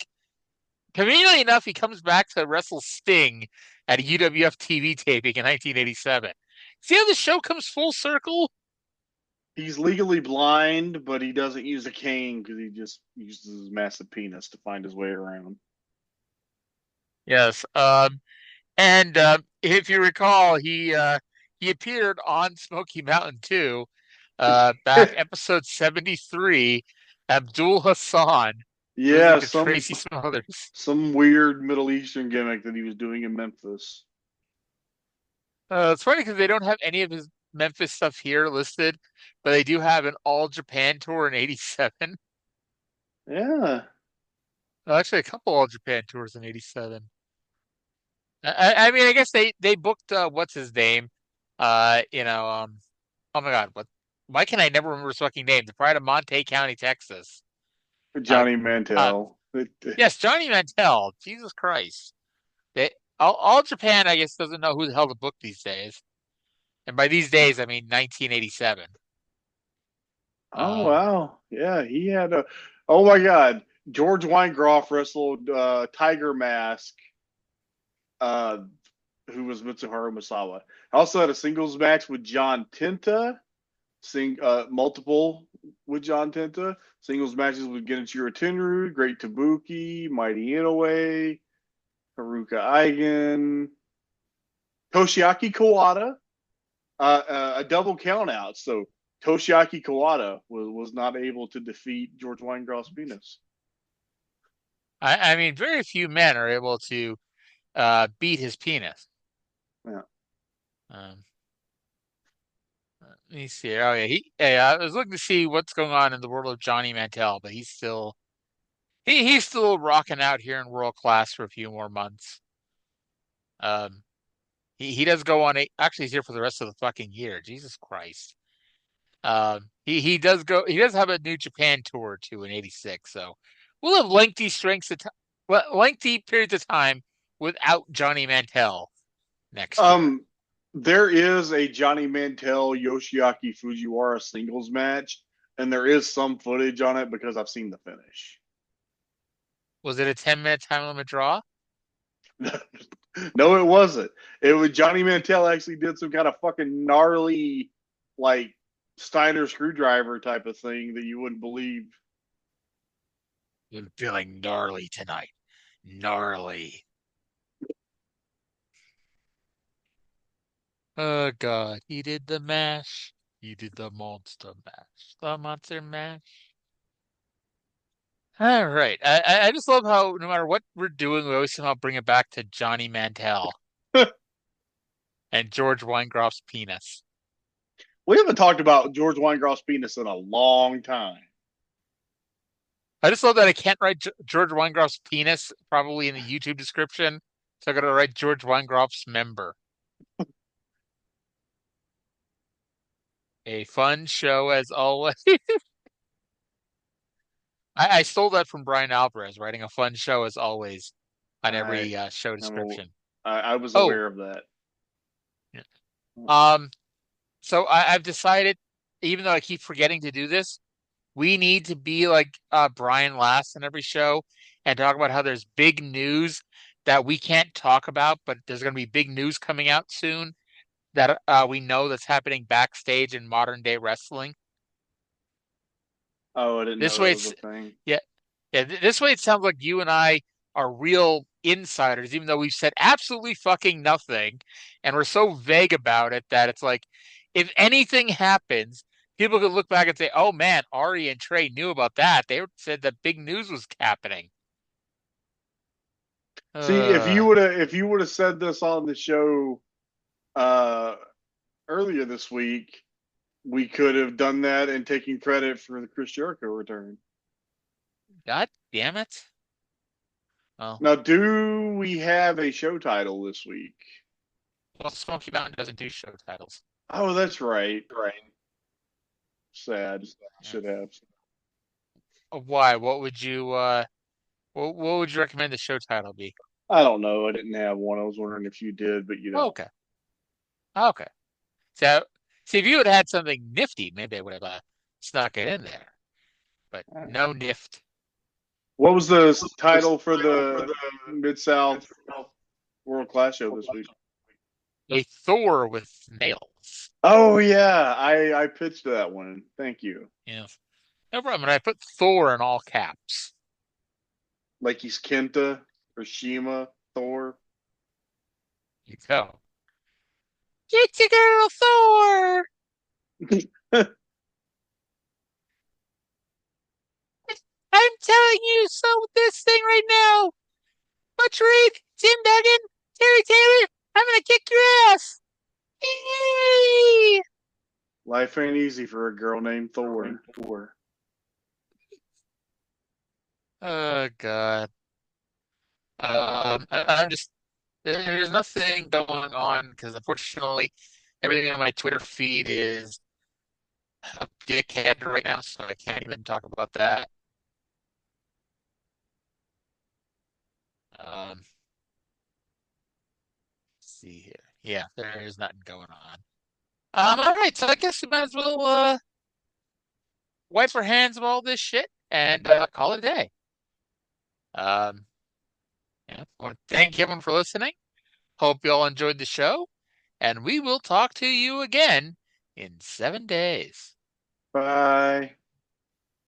Conveniently enough, he comes back to wrestle Sting at a UWF TV taping in 1987. See how the show comes full circle? He's legally blind, but he doesn't use a cane because he just uses his massive penis to find his way around. Yes. And if you recall, he appeared on Smoky Mountain 2, back episode 73, Abdul Hassan. Yeah, Tracy Smothers. Some weird Middle Eastern gimmick that he was doing in Memphis. It's funny because they don't have any of his Memphis stuff here listed, but they do have an All Japan tour in '87. Yeah. Actually, a couple All Japan tours in '87. I mean, I guess they booked what's his name? Oh my God, why can I never remember his fucking name? The pride of Monte County, Texas. Johnny Uh, Mantell. yes, Johnny Mantell. Jesus Christ. All Japan, I guess, doesn't know who the hell to book these days. And by these days, I mean 1987. Oh wow, yeah, he had a. Oh my God, George Weingeroff wrestled Tiger Mask, uh, who was Mitsuharu Misawa. I also had a singles match with John Tenta, multiple with John Tenta. Singles matches with Genichiro Tenryu, Great Tabuki, Mighty Inoue, Haruka Eigen, Toshiaki Kawada, a double countout. So Toshiaki Kawada was not able to defeat George Weingroff's penis. I mean, very few men are able to beat his penis. Yeah. Let me see. Oh yeah, I was looking to see what's going on in the world of Johnny Mantell, but he's still rocking out here in world class for a few more months. He does go on actually he's here for the rest of the fucking year. Jesus Christ. He does have a New Japan tour too in '86, so we'll have lengthy periods of time without Johnny Mantell next year. There is a Johnny Mantell Yoshiaki Fujiwara singles match, and there is some footage on it because I've seen the finish. Was it a 10-minute time limit draw? No, it wasn't. It was Johnny Mantell actually did some kind of fucking gnarly, like Steiner screwdriver type of thing that you wouldn't believe. I'm feeling gnarly tonight. Gnarly. Oh God, he did the mash. He did the monster mash. The monster mash. All right. I just love how no matter what we're doing, we always somehow bring it back to Johnny Mantell and George Weingroff's penis. We haven't talked about George Weingroff's penis in a long time. I just love that I can't write George Weingroff's penis probably in the YouTube description, so I got to write George Weingroff's member. A fun show as always. I stole that from Brian Alvarez, writing a fun show as always on every show description. I was aware of that. Yeah. So I've decided, even though I keep forgetting to do this, we need to be like Brian Last in every show and talk about how there's big news that we can't talk about, but there's going to be big news coming out soon that we know that's happening backstage in modern day wrestling. Oh, I didn't know that was a thing. Yeah. This way, it sounds like you and I are real insiders, even though we've said absolutely fucking nothing, and we're so vague about it that it's like, if anything happens, people could look back and say, "Oh man, Arya and Trae knew about that. They said that big news was happening." See, if you would have said this on the show earlier this week, we could have done that and taken credit for the Chris Jericho return. God damn it! Oh. Now, do we have a show title this week? Well, Smoky Mountain doesn't do show titles. Oh, that's right. Right. Sad. Should have. Why? What would you what would you recommend the show title be? I don't know. I didn't have one. I was wondering if you did, but you don't. Okay. So, see, if you had had something nifty, maybe I would have snuck it in there. But no nift. What was the title for the Mid-South World Class show this week? A Thor with nails. Oh, yeah. I pitched that one. Thank you. Yes. No problem. And I put Thor in all caps. Like he's Kenta or Shima, Thor. You go. Get your girl, Thor! I'm telling you this thing right now. Butch Reed, Tim Duggan, Terry Taylor, I'm gonna kick your ass. Yay! Life ain't easy for a girl named Thor. Oh God. I'm just there's nothing going on because unfortunately everything on my Twitter feed is a dickhead right now, so I can't even talk about that. Let's see here. Yeah, there is nothing going on. All right, so I guess we might as well wipe our hands of all this shit and call it a day. Yeah, I want to thank everyone for listening. Hope you all enjoyed the show, and we will talk to you again in 7 days. Bye.